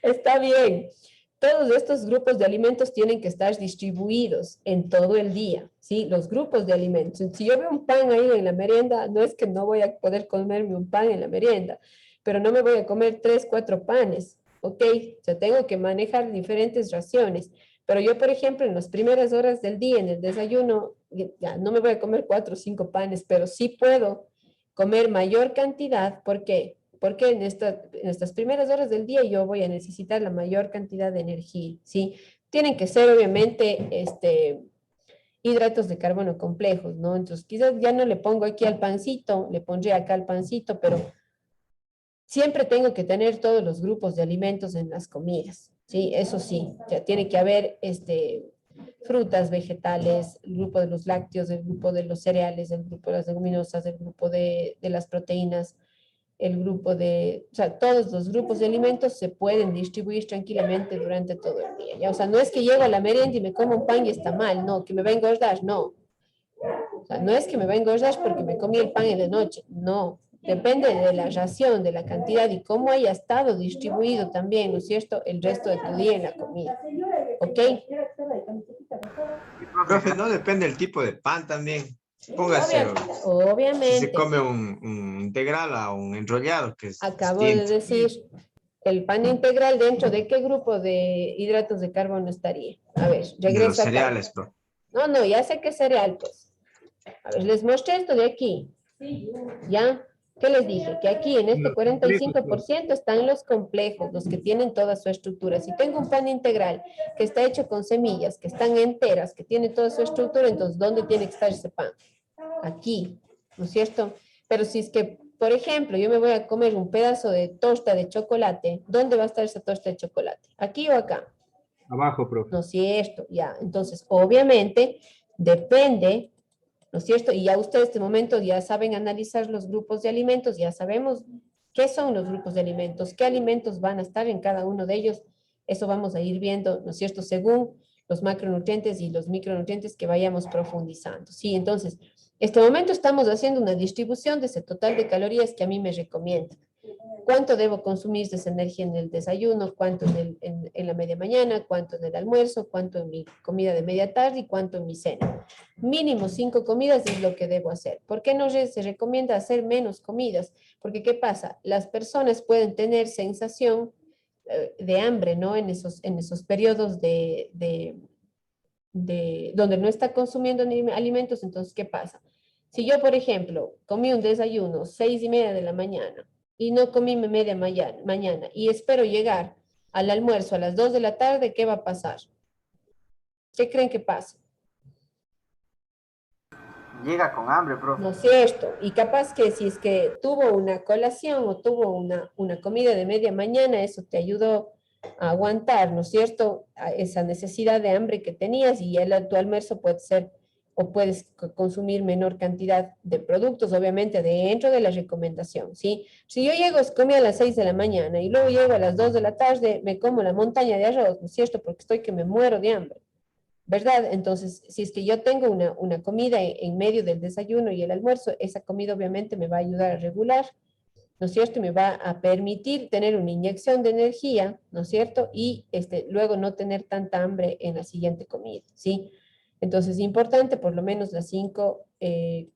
Está bien. Todos estos grupos de alimentos tienen que estar distribuidos en todo el día, ¿sí? Los grupos de alimentos. Si yo veo un pan ahí en la merienda, no es que no voy a poder comerme un pan en la merienda, pero no me voy a comer 3, 4 panes, ¿ok? O sea, tengo que manejar diferentes raciones. Pero yo, por ejemplo, en las primeras horas del día, en el desayuno, ya no me voy a comer 4 o 5 panes, pero sí puedo comer mayor cantidad. ¿Por qué? Porque en estas primeras horas del día yo voy a necesitar la mayor cantidad de energía, ¿sí? Tienen que ser, obviamente, hidratos de carbono complejos, ¿no? Entonces, quizás ya no le pongo aquí al pancito, le pondré acá al pancito, pero siempre tengo que tener todos los grupos de alimentos en las comidas, ¿sí? Eso sí, ya tiene que haber, frutas, vegetales, el grupo de los lácteos, el grupo de los cereales, el grupo de las leguminosas, el grupo de las proteínas, el grupo o sea, todos los grupos de alimentos se pueden distribuir tranquilamente durante todo el día, ¿ya? O sea, no es que llego a la merienda y me como un pan y está mal, no, que me va a engordar, no. O sea, no es que me va a engordar porque me comí el pan en la noche, no. Depende de la ración, de la cantidad y cómo haya estado distribuido también, ¿no es cierto?, el resto de tu día en la comida, ¿ok?
Y profe,
Profe, no depende del tipo de pan también. Póngase, si se
Obviamente,
come un integral a un enrollado, que es
acabo de
distinto.
decir, el pan integral, ¿dentro de qué grupo de hidratos de carbono estaría? A ver,
De los
regreso acá.
cereales, profe.
No, no, ya sé qué cereal, pues. A ver, les mostré esto de aquí. ¿Ya? ¿Qué les dije? Que aquí en este
Los complejos,
45% están los complejos, los que tienen toda su estructura. Si tengo un pan integral que está hecho con semillas, que están enteras, que tiene toda su estructura, entonces, ¿dónde tiene que estar ese pan? Aquí, ¿no es cierto? Pero si es que, por ejemplo, yo me voy a comer un pedazo de tosta de chocolate, ¿dónde va a estar esa tosta de chocolate? ¿Aquí o acá?
abajo, profe.
¿No es cierto? Ya, entonces, obviamente, depende, ¿no es cierto? Y ya ustedes en este momento ya saben analizar los grupos de alimentos, ya sabemos qué son los grupos de alimentos, qué alimentos van a estar en cada uno de ellos. Eso vamos a ir viendo, ¿no es cierto?, según los macronutrientes y los micronutrientes que vayamos profundizando. Sí, entonces, este momento estamos haciendo una distribución de ese total de calorías que a mí me recomienda. ¿Cuánto debo consumir de esa energía en el desayuno? ¿Cuánto en la media mañana? ¿Cuánto en el almuerzo? ¿Cuánto en mi comida de media tarde? ¿Y cuánto en mi cena? Mínimo 5 comidas es lo que debo hacer. ¿Por qué no se recomienda hacer menos comidas? Porque ¿qué pasa? Las personas pueden tener sensación de hambre, ¿no? En esos periodos donde no está consumiendo alimentos. Entonces, ¿qué pasa? Si yo, por ejemplo, comí un desayuno 6:30 de la mañana y no comí media mañana y espero llegar al almuerzo a las 2 de la tarde, ¿qué va a pasar? ¿Qué creen que pasa?
Llega con hambre, profe.
¿No es cierto? Y capaz que si es que tuvo una colación o tuvo una comida de media mañana, eso te ayudó a aguantar, ¿no es cierto? A esa necesidad de hambre que tenías y tu almuerzo puede ser o puedes consumir menor cantidad de productos, obviamente dentro de la recomendación, ¿sí? Si yo llego, comí a las 6 de la mañana y luego llego a las 2 de la tarde, me como la montaña de arroz, ¿no es cierto? Porque estoy que me muero de hambre. ¿Verdad? Entonces, si es que yo tengo una comida en medio del desayuno y el almuerzo, esa comida obviamente me va a ayudar a regular, ¿no es cierto? Y me va a permitir tener una inyección de energía, ¿no es cierto? Y luego no tener tanta hambre en la siguiente comida, ¿sí? Entonces, es importante por lo menos las 5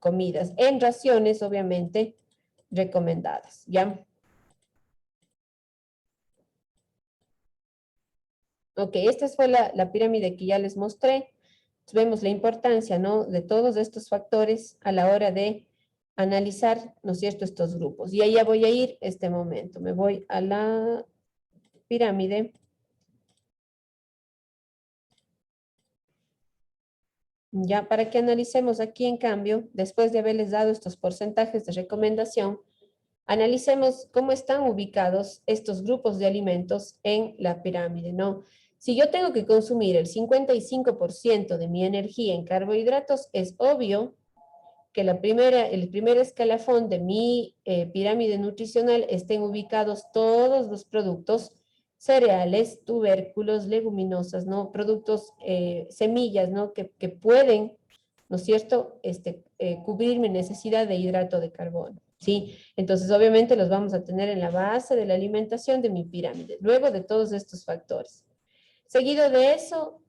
comidas en raciones, obviamente, recomendadas, ¿ya? Ok, esta fue la pirámide que ya les mostré. Vemos la importancia, ¿no?, de todos estos factores a la hora de analizar, ¿no es cierto?, estos grupos. Y ahí ya voy a ir este momento. Me voy a la pirámide. Ya para que analicemos aquí, en cambio, después de haberles dado estos porcentajes de recomendación, analicemos cómo están ubicados estos grupos de alimentos en la pirámide, ¿no? Si yo tengo que consumir el 55% de mi energía en carbohidratos, es obvio que el primer escalafón de mi pirámide nutricional estén ubicados todos los productos cereales, tubérculos, leguminosas, ¿no? Productos, semillas, ¿no? Que pueden, ¿no es cierto?, cubrir mi necesidad de hidrato de carbono, ¿sí? Entonces, obviamente, los vamos a tener en la base de la alimentación de mi pirámide, luego de todos estos factores. Seguido de eso,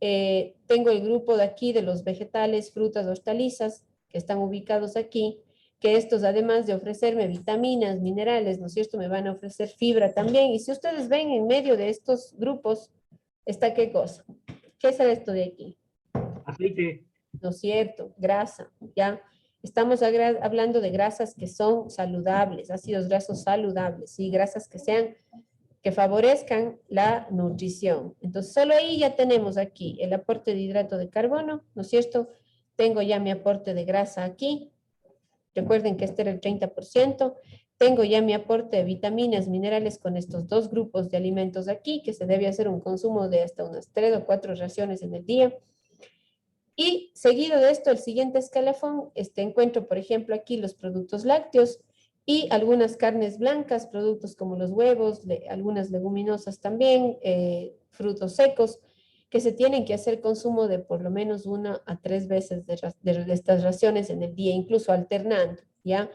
tengo el grupo de aquí de los vegetales, frutas, hortalizas, que están ubicados aquí, que estos, además de ofrecerme vitaminas, minerales, ¿no es cierto?, me van a ofrecer fibra también. Y si ustedes ven en medio de estos grupos, está ¿qué cosa? ¿Qué es esto de aquí?
Aceite.
¿No es cierto? Grasa, ¿ya? Estamos hablando de grasas que son saludables, ácidos grasos saludables, ¿sí? Grasas que favorezcan la nutrición. Entonces, solo ahí ya tenemos aquí el aporte de hidrato de carbono, ¿no es cierto? Tengo ya mi aporte de grasa aquí. Recuerden que este era el 30%. Tengo ya mi aporte de vitaminas, minerales con estos 2 grupos de alimentos aquí, que se debe hacer un consumo de hasta unas 3 o 4 raciones en el día. Y seguido de esto, el siguiente escalafón, encuentro, por ejemplo, aquí los productos lácteos y algunas carnes blancas, productos como los huevos, algunas leguminosas también, frutos secos, que se tienen que hacer consumo de por lo menos 1 a 3 veces de estas raciones en el día, incluso alternando, ¿ya?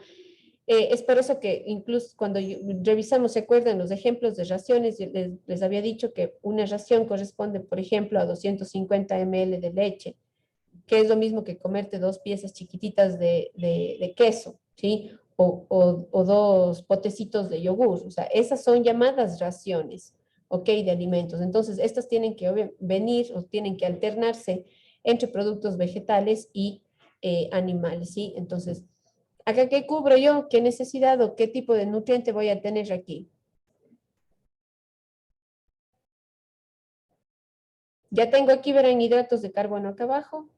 Es por eso que incluso cuando revisamos, ¿se acuerdan los ejemplos de raciones? Les había dicho que una ración corresponde, por ejemplo, a 250 ml de leche, que es lo mismo que comerte 2 piezas chiquititas de queso, ¿sí? O 2 potecitos de yogur. O sea, esas son llamadas raciones, ¿ok?, de alimentos. Entonces, estas tienen que venir o tienen que alternarse entre productos vegetales y animales, ¿sí? Entonces, ¿acá qué cubro yo? ¿Qué necesidad o qué tipo de nutriente voy a tener aquí? Ya tengo aquí, verán, hidratos de carbono acá abajo.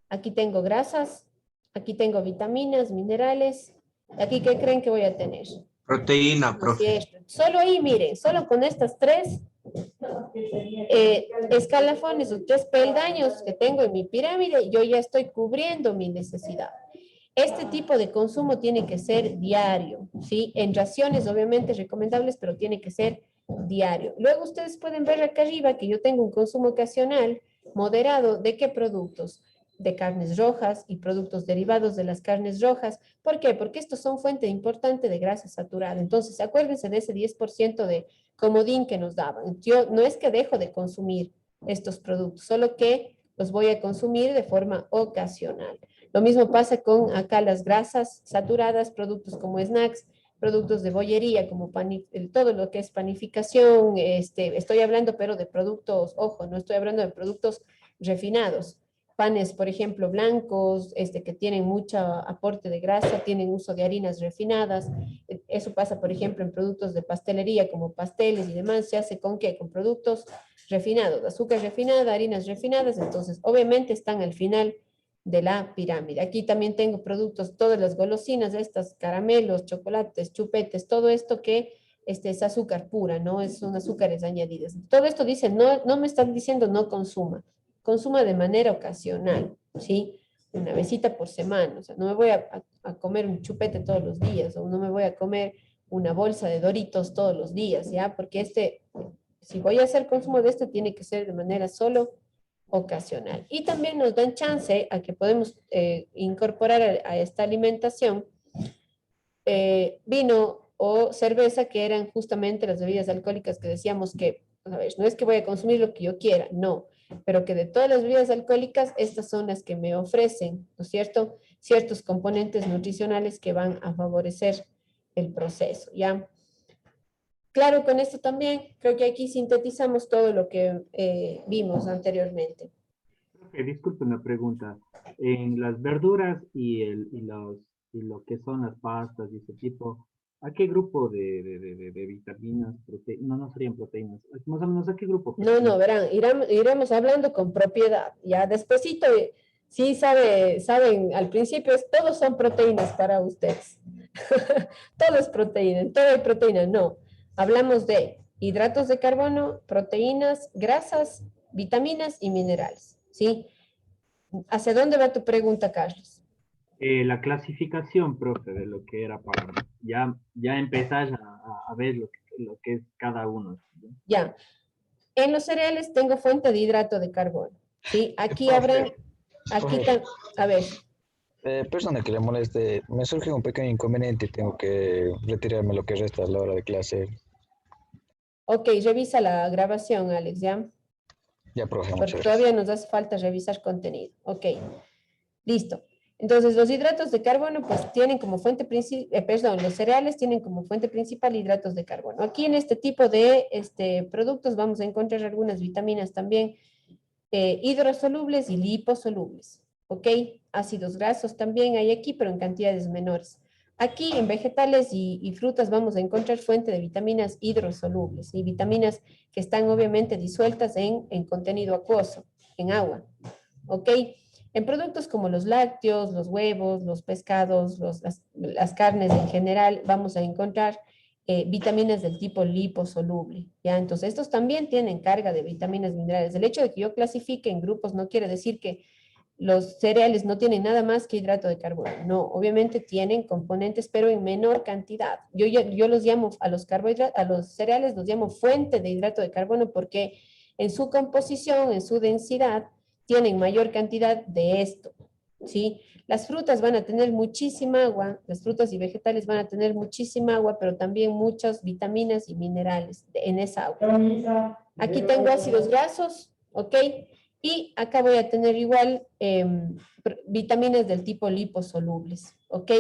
Aquí tengo grasas, aquí tengo vitaminas, minerales. ¿Aquí qué creen que voy a tener?
Proteína,
No es
profe.
cierto. Solo ahí, miren, solo con estas 3 escalafones o 3 peldaños que tengo en mi pirámide, yo ya estoy cubriendo mi necesidad. Este tipo de consumo tiene que ser diario, ¿sí? En raciones, obviamente, recomendables, pero tiene que ser diario. Luego ustedes pueden ver acá arriba que yo tengo un consumo ocasional moderado. ¿De qué productos? De carnes rojas y productos derivados de las carnes rojas. ¿Por qué? Porque estos son fuente importante de grasa saturada. Entonces, acuérdense de ese 10% de comodín que nos daban. Yo no es que dejo de consumir estos productos, solo que los voy a consumir de forma ocasional. Lo mismo pasa con acá las grasas saturadas, productos como snacks, productos de bollería, como todo lo que es panificación. Estoy hablando pero de productos, ojo, no estoy hablando de productos refinados. panes, por ejemplo, blancos, que tienen mucho aporte de grasa, tienen uso de harinas refinadas. Eso pasa, por ejemplo, en productos de pastelería como pasteles y demás. ¿Se hace con qué? Con productos refinados, azúcar refinada, harinas refinadas. Entonces, obviamente están al final de la pirámide. Aquí también tengo productos, todas las golosinas, estas caramelos, chocolates, chupetes, todo esto que es azúcar pura, ¿no? Son azúcares añadidas. Todo esto dice, no me están diciendo no consuma de manera ocasional, ¿sí? Una vezita por semana, o sea, no me voy a comer un chupete todos los días, o no me voy a comer una bolsa de Doritos todos los días, ¿ya? Porque si voy a hacer consumo de tiene que ser de manera solo ocasional. Y también nos dan chance a que podemos incorporar a esta alimentación vino o cerveza, que eran justamente las bebidas alcohólicas que decíamos que, a ver, no es que voy a consumir lo que yo quiera, no, pero que de todas las bebidas alcohólicas, estas son las que me ofrecen, ¿no es cierto?, ciertos componentes nutricionales que van a favorecer el proceso, ¿ya? Claro, con esto también creo que aquí sintetizamos todo lo que vimos anteriormente.
Disculpe una pregunta. En las verduras y lo que son las pastas y ese tipo, ¿a qué grupo de vitaminas, proteínas? No serían proteínas. Más o menos, ¿a qué grupo?
No, verán, iremos hablando con propiedad. Ya despuesito, sí saben, al principio todos son proteínas para ustedes. Todo es proteína, todo hay proteína. No, hablamos de hidratos de carbono, proteínas, grasas, vitaminas y minerales, ¿sí? ¿Hacia dónde va tu pregunta, Carlos?
La clasificación, profe, de lo que era para ya empezar a ver lo que es cada uno. ¿Sí?
Ya. En los cereales tengo fuente de hidrato de carbono, ¿sí? Aquí habrán, a ver.
Persona que le moleste, me surge un pequeño inconveniente y tengo que retirarme lo que resta a la hora de clase.
Ok, revisa la grabación, Alex, ¿ya?
Ya, profe, muchas
Porque
gracias.
todavía nos hace falta revisar contenido. Ok, listo. Entonces, los hidratos de carbono, pues tienen como fuente principal, los cereales tienen como fuente principal hidratos de carbono. Aquí en este tipo de productos vamos a encontrar algunas vitaminas también hidrosolubles y liposolubles. ¿Ok? Ácidos grasos también hay aquí, pero en cantidades menores. Aquí en vegetales y frutas vamos a encontrar fuente de vitaminas hidrosolubles y vitaminas que están obviamente disueltas en contenido acuoso, en agua. ¿Ok? En productos como los lácteos, los huevos, los pescados, las carnes en general, vamos a encontrar vitaminas del tipo liposoluble, ¿ya? Entonces, estos también tienen carga de vitaminas minerales. El hecho de que yo clasifique en grupos no quiere decir que los cereales no tienen nada más que hidrato de carbono. No, obviamente tienen componentes, pero en menor cantidad. Yo los llamo a los cereales los llamo fuente de hidrato de carbono porque en su composición, en su densidad, tienen mayor cantidad de esto, ¿sí? Las frutas van a tener muchísima agua, las frutas y vegetales van a tener muchísima agua, pero también muchas vitaminas y minerales en esa agua. Aquí tengo ácidos grasos, ¿ok? Y acá voy a tener igual vitaminas del tipo liposolubles, ¿ok?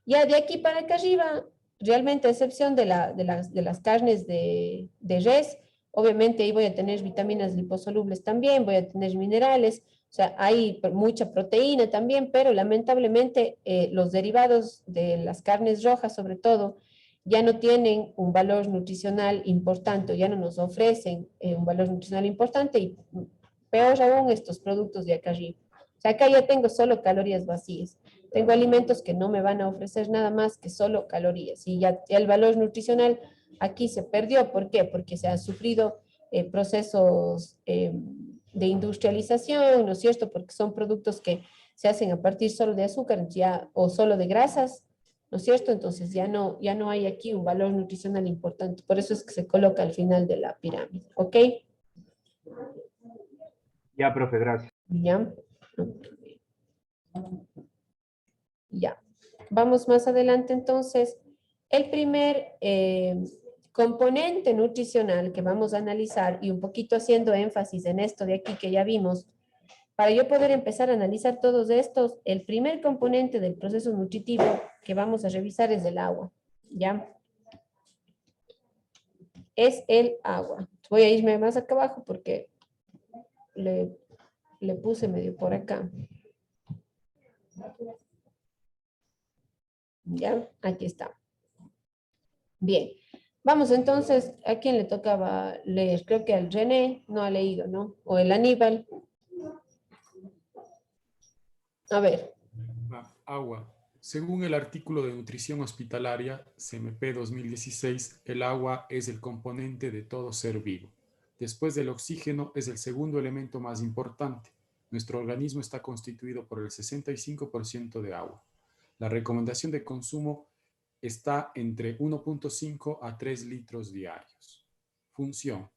Ya de aquí para acá arriba, realmente a excepción de las carnes de res, obviamente ahí voy a tener vitaminas liposolubles también, voy a tener minerales, o sea, hay mucha proteína también, pero lamentablemente los derivados de las carnes rojas sobre todo ya no tienen un valor nutricional importante, ya no nos ofrecen un valor nutricional importante y peor aún estos productos de acá arriba. O sea, acá ya tengo solo calorías vacías. Tengo alimentos que no me van a ofrecer nada más que solo calorías. Y ya el valor nutricional aquí se perdió. ¿Por qué? Porque se han sufrido procesos de industrialización, ¿no es cierto? Porque son productos que se hacen a partir solo de azúcar o solo de grasas, ¿no es cierto? Entonces ya no hay aquí un valor nutricional importante. Por eso es que se coloca al final de la pirámide. ¿Ok?
Ya, profe, gracias.
Ya. Ya. Vamos más adelante entonces. El primer componente nutricional que vamos a analizar y un poquito haciendo énfasis en esto de aquí que ya vimos, para yo poder empezar a analizar todos estos, el primer componente del proceso nutritivo que vamos a revisar es el agua, ¿ya? Es el agua. Voy a irme más acá abajo porque le puse medio por acá. Ya, aquí está. Bien, vamos entonces, ¿a quién le tocaba leer? Creo que al René no ha leído, ¿no? O el Aníbal. A ver.
Agua. Según el artículo de nutrición hospitalaria, CMP 2016, el agua es el componente de todo ser vivo. Después del oxígeno, es el segundo elemento más importante. Nuestro organismo está constituido por el 65% de agua. La recomendación de consumo está entre 1.5 a 3 litros diarios. Función.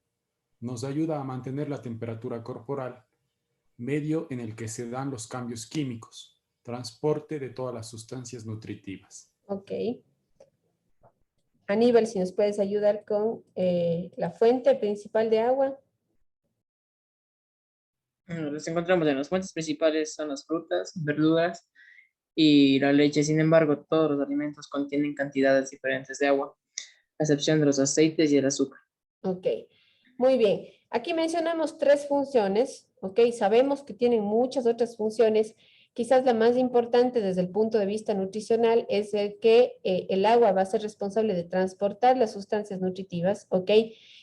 Nos ayuda a mantener la temperatura corporal, medio en el que se dan los cambios químicos, transporte de todas las sustancias nutritivas.
Ok. Aníbal, si nos puedes ayudar con la fuente principal de agua.
Los encontramos en las fuentes principales, son las frutas, verduras y la leche. Sin embargo, todos los alimentos contienen cantidades diferentes de agua, a excepción de los aceites y el azúcar.
Ok, muy bien. Aquí mencionamos 3 funciones, ok. Sabemos que tienen muchas otras funciones. Quizás la más importante desde el punto de vista nutricional es el que el agua va a ser responsable de transportar las sustancias nutritivas, ok,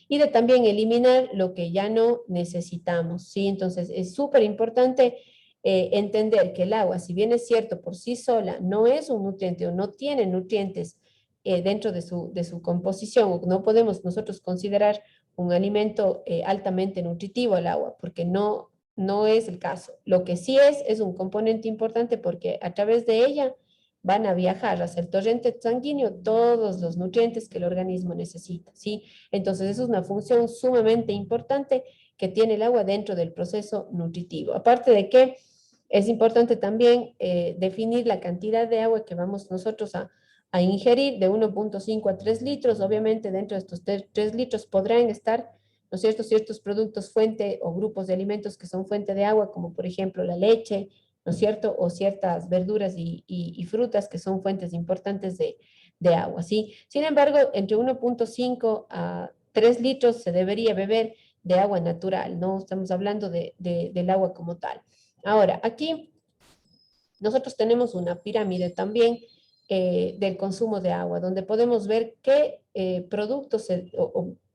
y de también eliminar lo que ya no necesitamos, ¿sí? Entonces es súper importante entender que el agua, si bien es cierto por sí sola, no es un nutriente o no tiene nutrientes dentro de su composición, o no podemos nosotros considerar un alimento altamente nutritivo el agua, porque no es el caso. Lo que sí es un componente importante porque a través de ella van a viajar hacia el torrente sanguíneo todos los nutrientes que el organismo necesita, ¿sí? Entonces, eso es una función sumamente importante que tiene el agua dentro del proceso nutritivo. Aparte de que es importante también definir la cantidad de agua que vamos nosotros a ingerir de 1.5 a 3 litros. Obviamente, dentro de estos 3 litros podrán estar, ¿no es cierto?, ciertos productos fuente o grupos de alimentos que son fuente de agua, como por ejemplo la leche, ¿no es cierto?, o ciertas verduras y frutas que son fuentes importantes de agua, ¿sí? Sin embargo, entre 1.5 a 3 litros se debería beber de agua natural, no estamos hablando del agua como tal. Ahora, aquí nosotros tenemos una pirámide también del consumo de agua, donde podemos ver qué productos,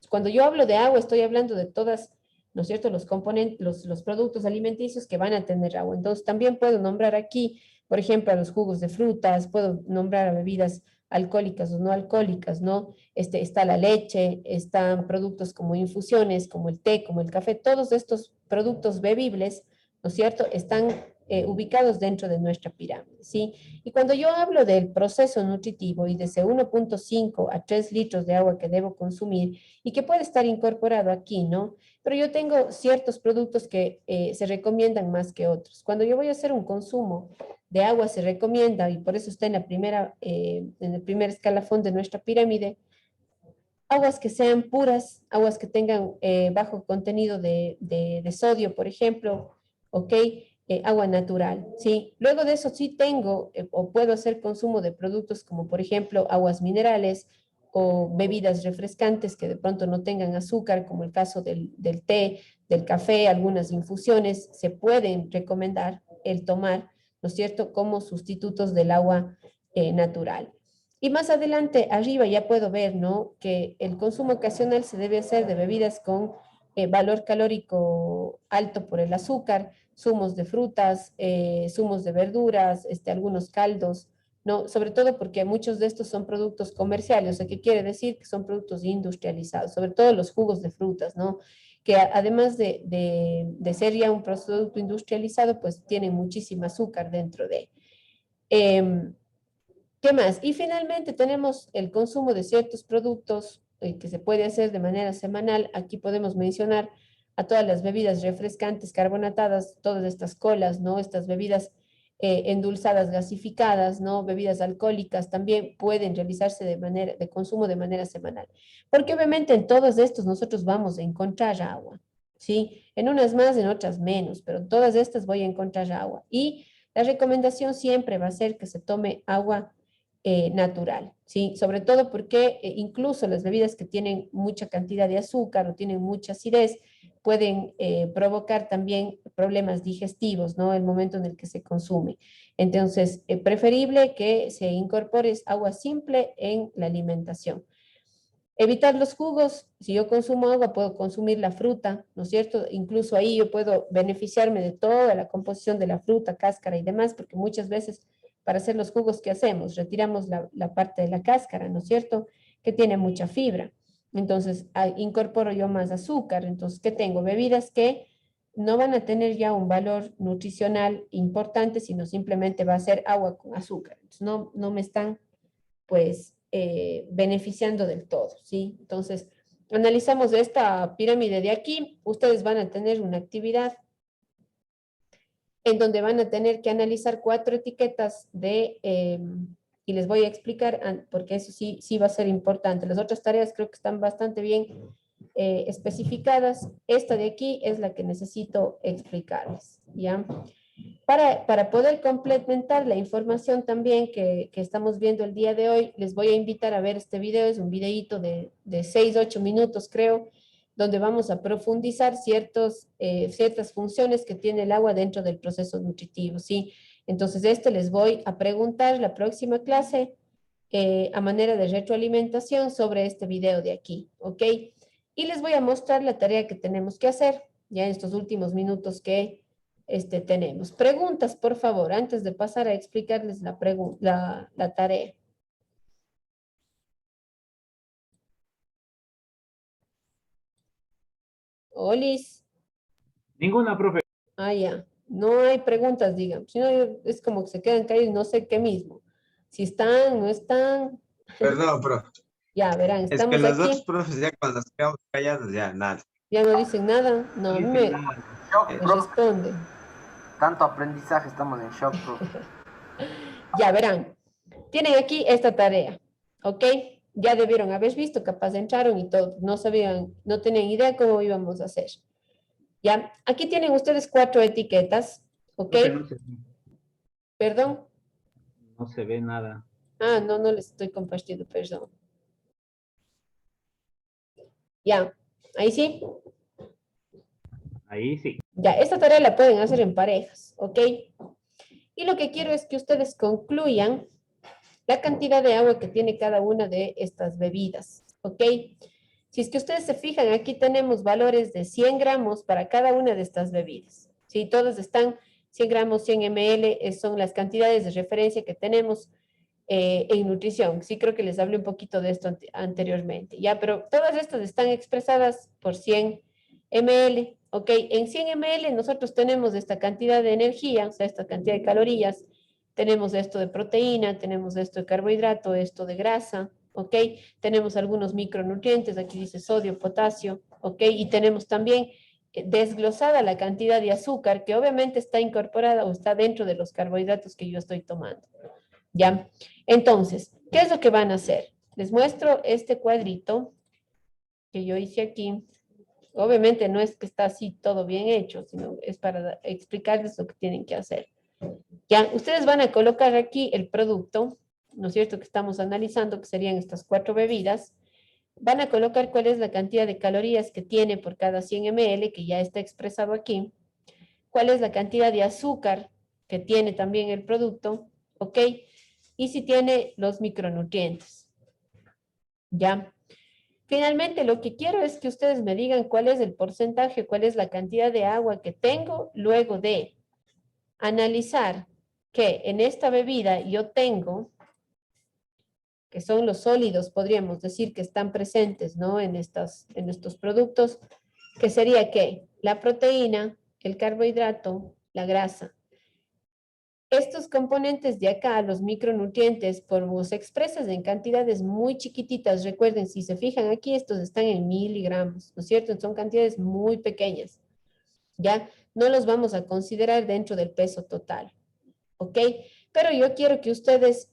cuando yo hablo de agua, estoy hablando de todas, ¿no es cierto?, los componentes, los productos alimenticios que van a tener agua. Entonces, también puedo nombrar aquí, por ejemplo, a los jugos de frutas, puedo nombrar a bebidas alcohólicas o no alcohólicas, ¿no? Está la leche, están productos como infusiones, como el té, como el café, todos estos productos bebibles, ¿no es cierto?, están ubicados dentro de nuestra pirámide, ¿sí? Y cuando yo hablo del proceso nutritivo y de ese 1.5 a 3 litros de agua que debo consumir y que puede estar incorporado aquí, ¿no? Pero yo tengo ciertos productos que se recomiendan más que otros. Cuando yo voy a hacer un consumo de agua se recomienda, y por eso está en en el primer escalafón de nuestra pirámide, aguas que sean puras, aguas que tengan bajo contenido de sodio, por ejemplo, ¿ok? Agua natural, ¿sí? Luego de eso sí tengo o puedo hacer consumo de productos como, por ejemplo, aguas minerales o bebidas refrescantes que de pronto no tengan azúcar, como el caso del té, del café, algunas infusiones, se pueden recomendar el tomar, ¿no es cierto?, como sustitutos del agua natural. Y más adelante, arriba ya puedo ver, ¿no?, que el consumo ocasional se debe hacer de bebidas con valor calórico alto por el azúcar, zumos de frutas, zumos de verduras, algunos caldos, ¿no? Sobre todo porque muchos de estos son productos comerciales, o sea, ¿qué quiere decir? Que son productos industrializados, sobre todo los jugos de frutas, ¿no? Que además de ser ya un producto industrializado, pues tienen muchísimo azúcar dentro de. ¿Qué más? Y finalmente tenemos el consumo de ciertos productos que se puede hacer de manera semanal. Aquí podemos mencionar a todas las bebidas refrescantes, carbonatadas, todas estas colas, ¿no? Estas bebidas endulzadas, gasificadas, ¿no? Bebidas alcohólicas también pueden realizarse de consumo de manera semanal. Porque obviamente en todos estos nosotros vamos a encontrar agua, ¿sí? En unas más, en otras menos, pero en todas estas voy a encontrar agua. Y la recomendación siempre va a ser que se tome agua natural, ¿sí? Sobre todo porque incluso las bebidas que tienen mucha cantidad de azúcar o tienen mucha acidez, pueden provocar también problemas digestivos, ¿no? El momento en el que se consume. Entonces, preferible que se incorpore agua simple en la alimentación. Evitar los jugos, si yo consumo agua, puedo consumir la fruta, ¿no es cierto? Incluso ahí yo puedo beneficiarme de toda la composición de la fruta, cáscara y demás, porque muchas veces para hacer los jugos, ¿qué hacemos? Retiramos la parte de la cáscara, ¿no es cierto? Que tiene mucha fibra. Entonces, incorporo yo más azúcar. Entonces, ¿qué tengo? Bebidas que no van a tener ya un valor nutricional importante, sino simplemente va a ser agua con azúcar. Entonces, no me están, pues, beneficiando del todo, ¿sí? Entonces, analizamos esta pirámide de aquí. Ustedes van a tener una actividad en donde van a tener que analizar 4 etiquetas y les voy a explicar, porque eso sí va a ser importante. Las otras tareas creo que están bastante bien especificadas. Esta de aquí es la que necesito explicarles, ¿ya? Para poder complementar la información también que estamos viendo el día de hoy, les voy a invitar a ver este video. Es un videíto de 6-8 minutos, creo, donde vamos a profundizar ciertas funciones que tiene el agua dentro del proceso nutritivo, ¿sí? Entonces, les voy a preguntar la próxima clase a manera de retroalimentación sobre este video de aquí, ¿ok? Y les voy a mostrar la tarea que tenemos que hacer ya en estos últimos minutos que tenemos. Preguntas, por favor, antes de pasar a explicarles la tarea. Olis.
Ninguna, profe.
Ah, ya. No hay preguntas, digamos. Si no, es como que se quedan caídos, no sé qué mismo. Si están, no están.
Perdón, profe.
Ya, verán,
Es que
estamos
los
aquí.
otros profes ya cuando nos quedamos callados ya nada.
Ya no dicen nada. No, a mí me responden.
Tanto aprendizaje, estamos en shock, profe.
Ya, verán. Tienen aquí esta tarea, ¿ok? Ya debieron haber visto, capaz entraron y todo. No sabían, no tenían idea cómo íbamos a hacer. Ya, aquí tienen ustedes 4 etiquetas, ¿ok? ¿Perdón?
No se ve nada.
Ah, no les estoy compartiendo, perdón. Ya, ahí sí.
Ahí sí.
Ya, esta tarea la pueden hacer en parejas, ¿ok? Y lo que quiero es que ustedes concluyan la cantidad de agua que tiene cada una de estas bebidas, ¿ok? Si es que ustedes se fijan, aquí tenemos valores de 100 gramos para cada una de estas bebidas. Sí, todas están 100 gramos, 100 ml, son las cantidades de referencia que tenemos en nutrición. Sí, creo que les hablé un poquito de esto anteriormente, ya, pero todas estas están expresadas por 100 ml, ¿ok? En 100 ml nosotros tenemos esta cantidad de energía, o sea, esta cantidad de calorías, tenemos esto de proteína, tenemos esto de carbohidrato, esto de grasa, ¿ok? Tenemos algunos micronutrientes, aquí dice sodio, potasio, ¿ok? Y tenemos también desglosada la cantidad de azúcar que obviamente está incorporada o está dentro de los carbohidratos que yo estoy tomando, ¿ya? Entonces, ¿qué es lo que van a hacer? Les muestro este cuadrito que yo hice aquí. Obviamente no es que está así todo bien hecho, sino es para explicarles lo que tienen que hacer. Ya, ustedes van a colocar aquí el producto, ¿no es cierto?, que estamos analizando, que serían estas 4 bebidas. Van a colocar cuál es la cantidad de calorías que tiene por cada 100 ml, que ya está expresado aquí. Cuál es la cantidad de azúcar que tiene también el producto, ¿ok? Y si tiene los micronutrientes. ¿Ya? Finalmente, lo que quiero es que ustedes me digan cuál es el porcentaje, cuál es la cantidad de agua que tengo luego de analizar que en esta bebida yo tengo, que son los sólidos, podríamos decir que están presentes, ¿no? En estos productos, que sería que la proteína, el carbohidrato, la grasa. Estos componentes de acá, los micronutrientes, se expresan en cantidades muy chiquititas. Recuerden, si se fijan aquí, estos están en miligramos, ¿no es cierto? Son cantidades muy pequeñas, ¿ya? No los vamos a considerar dentro del peso total, ¿ok? Pero yo quiero que ustedes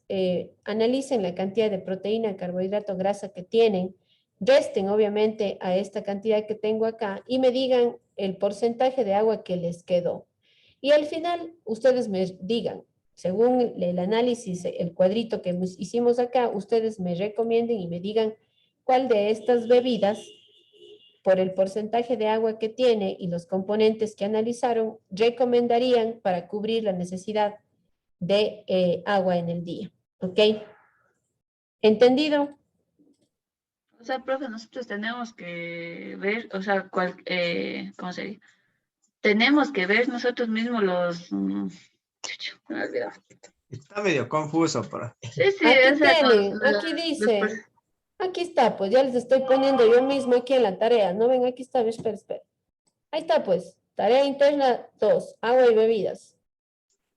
analicen la cantidad de proteína, carbohidrato, grasa que tienen, resten obviamente a esta cantidad que tengo acá y me digan el porcentaje de agua que les quedó. Y al final, ustedes me digan, según el análisis, el cuadrito que hicimos acá, ustedes me recomienden y me digan cuál de estas bebidas por el porcentaje de agua que tiene y los componentes que analizaron, recomendarían para cubrir la necesidad de agua en el día. ¿Ok? ¿Entendido?
O sea, profe, nosotros tenemos que ver, o sea, ¿cómo sería? Tenemos que ver nosotros mismos los... me he olvidado.
Está medio confuso, pero
Sí, sí,
Aquí
o sea,
tienen, aquí dice, aquí está, pues ya les estoy poniendo yo mismo aquí en la tarea. No ven, aquí está, espera, espera. Ahí está, pues, tarea interna 2, agua y bebidas.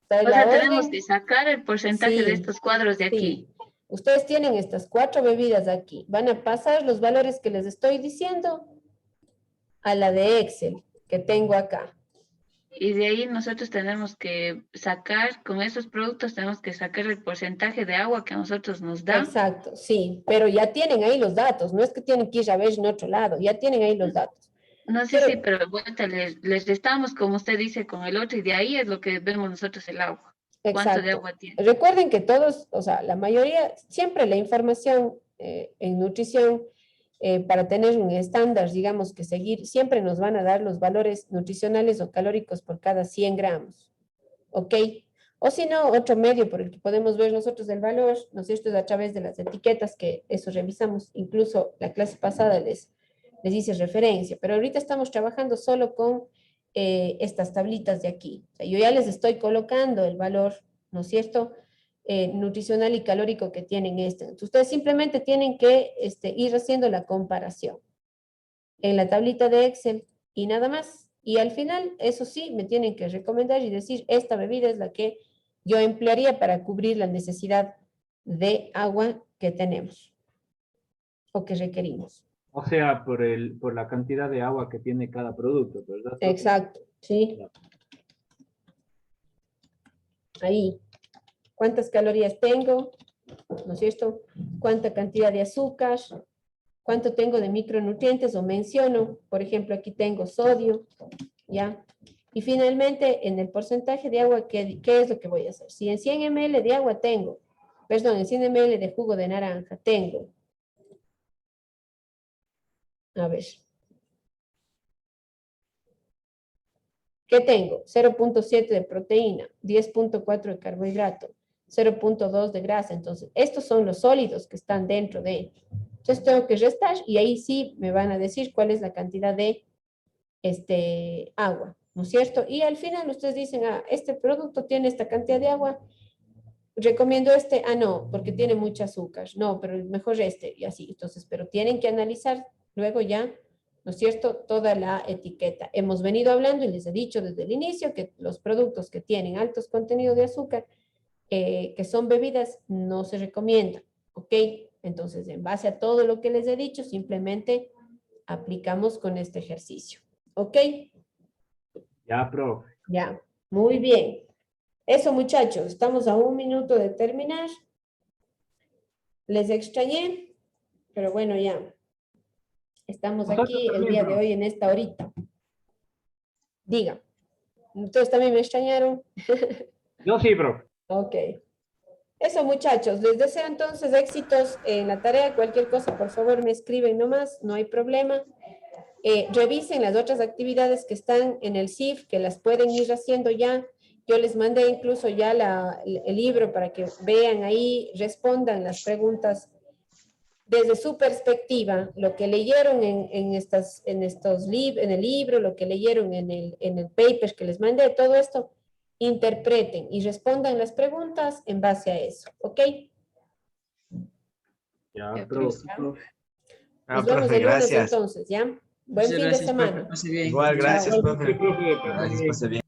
Está
o
la
sea, tenemos
orden.
que sacar el porcentaje de
Sí,
estos cuadros de aquí.
sí. Ustedes tienen estas 4 bebidas aquí. Van a pasar los valores que les estoy diciendo a la de Excel que tengo acá.
Y de ahí nosotros tenemos que sacar, con esos productos tenemos que sacar el porcentaje de agua que a nosotros nos da.
Exacto, sí, pero ya tienen ahí los datos, no es que tienen que ir a ver en otro lado, ya tienen ahí los datos.
No sé si, pero de vuelta les restamos, como usted dice, con el otro, y de ahí es lo que vemos nosotros el agua. ¿Cuánto de
Exacto.
agua tiene?
Recuerden que todos, o sea, la mayoría, siempre la información en nutrición, para tener un estándar, digamos, que seguir, siempre nos van a dar los valores nutricionales o calóricos por cada 100 gramos. ¿Ok? O si no, otro medio por el que podemos ver nosotros el valor, ¿no es cierto?, es a través de las etiquetas, que eso revisamos, incluso la clase pasada les hice referencia, pero ahorita estamos trabajando solo con estas tablitas de aquí. O sea, yo ya les estoy colocando el valor, ¿no es cierto?, nutricional y calórico que tienen Entonces, ustedes simplemente tienen que ir haciendo la comparación en la tablita de Excel y nada más. Y al final, eso sí, me tienen que recomendar y decir, esta bebida es la que yo emplearía para cubrir la necesidad de agua que tenemos o que requerimos.
O sea, por la cantidad de agua que tiene cada producto, ¿verdad?
Exacto, sí. Ahí. ¿Cuántas calorías tengo? ¿No es cierto? ¿Cuánta cantidad de azúcar? ¿Cuánto tengo de micronutrientes? O menciono, por ejemplo, aquí tengo sodio, ¿ya? Y finalmente, en el porcentaje de agua, ¿qué es lo que voy a hacer? Si en 100 ml de agua tengo, perdón, en 100 ml de jugo de naranja tengo, a ver, ¿qué tengo? 0.7 de proteína, 10.4 de carbohidrato, 0.2 de grasa. Entonces, estos son los sólidos que están dentro de... Entonces, tengo que restar y ahí sí me van a decir cuál es la cantidad de agua, ¿no es cierto? Y al final ustedes dicen, este producto tiene esta cantidad de agua, recomiendo no, porque tiene mucho azúcar, no, pero mejor y así. Entonces, pero tienen que analizar luego ya, ¿no es cierto?, toda la etiqueta. Hemos venido hablando y les he dicho desde el inicio que los productos que tienen altos contenidos de azúcar, que son bebidas, no se recomiendan, ¿ok? Entonces, en base a todo lo que les he dicho, simplemente aplicamos con este ejercicio, ¿ok?
Ya, profe.
Ya, muy bien. Eso, muchachos, estamos a 1 minuto de terminar. Les extrañé, pero bueno, ya. Estamos
Nosotros
aquí el
también,
día de
profe.
hoy en esta horita. Diga. ¿Ustedes también me extrañaron?
Yo sí, profe.
Ok. Eso, muchachos. Les deseo entonces éxitos en la tarea. Cualquier cosa, por favor, me escriben nomás. No hay problema. Revisen las otras actividades que están en el CIF, que las pueden ir haciendo ya. Yo les mandé incluso ya el libro para que vean ahí, respondan las preguntas desde su perspectiva, lo que leyeron en el libro, lo que leyeron en el paper que les mandé, todo esto, interpreten y respondan las preguntas en base a eso, ¿ok?
Ya, profe.
Nos vemos
profe,
el lunes
gracias.
entonces, ¿ya? Buen
Muchas
fin de
gracias, profe.
semana.
Pase bien.
Igual, gracias,
Chao.
profe.
Sí, profe.
Gracias, pase bien.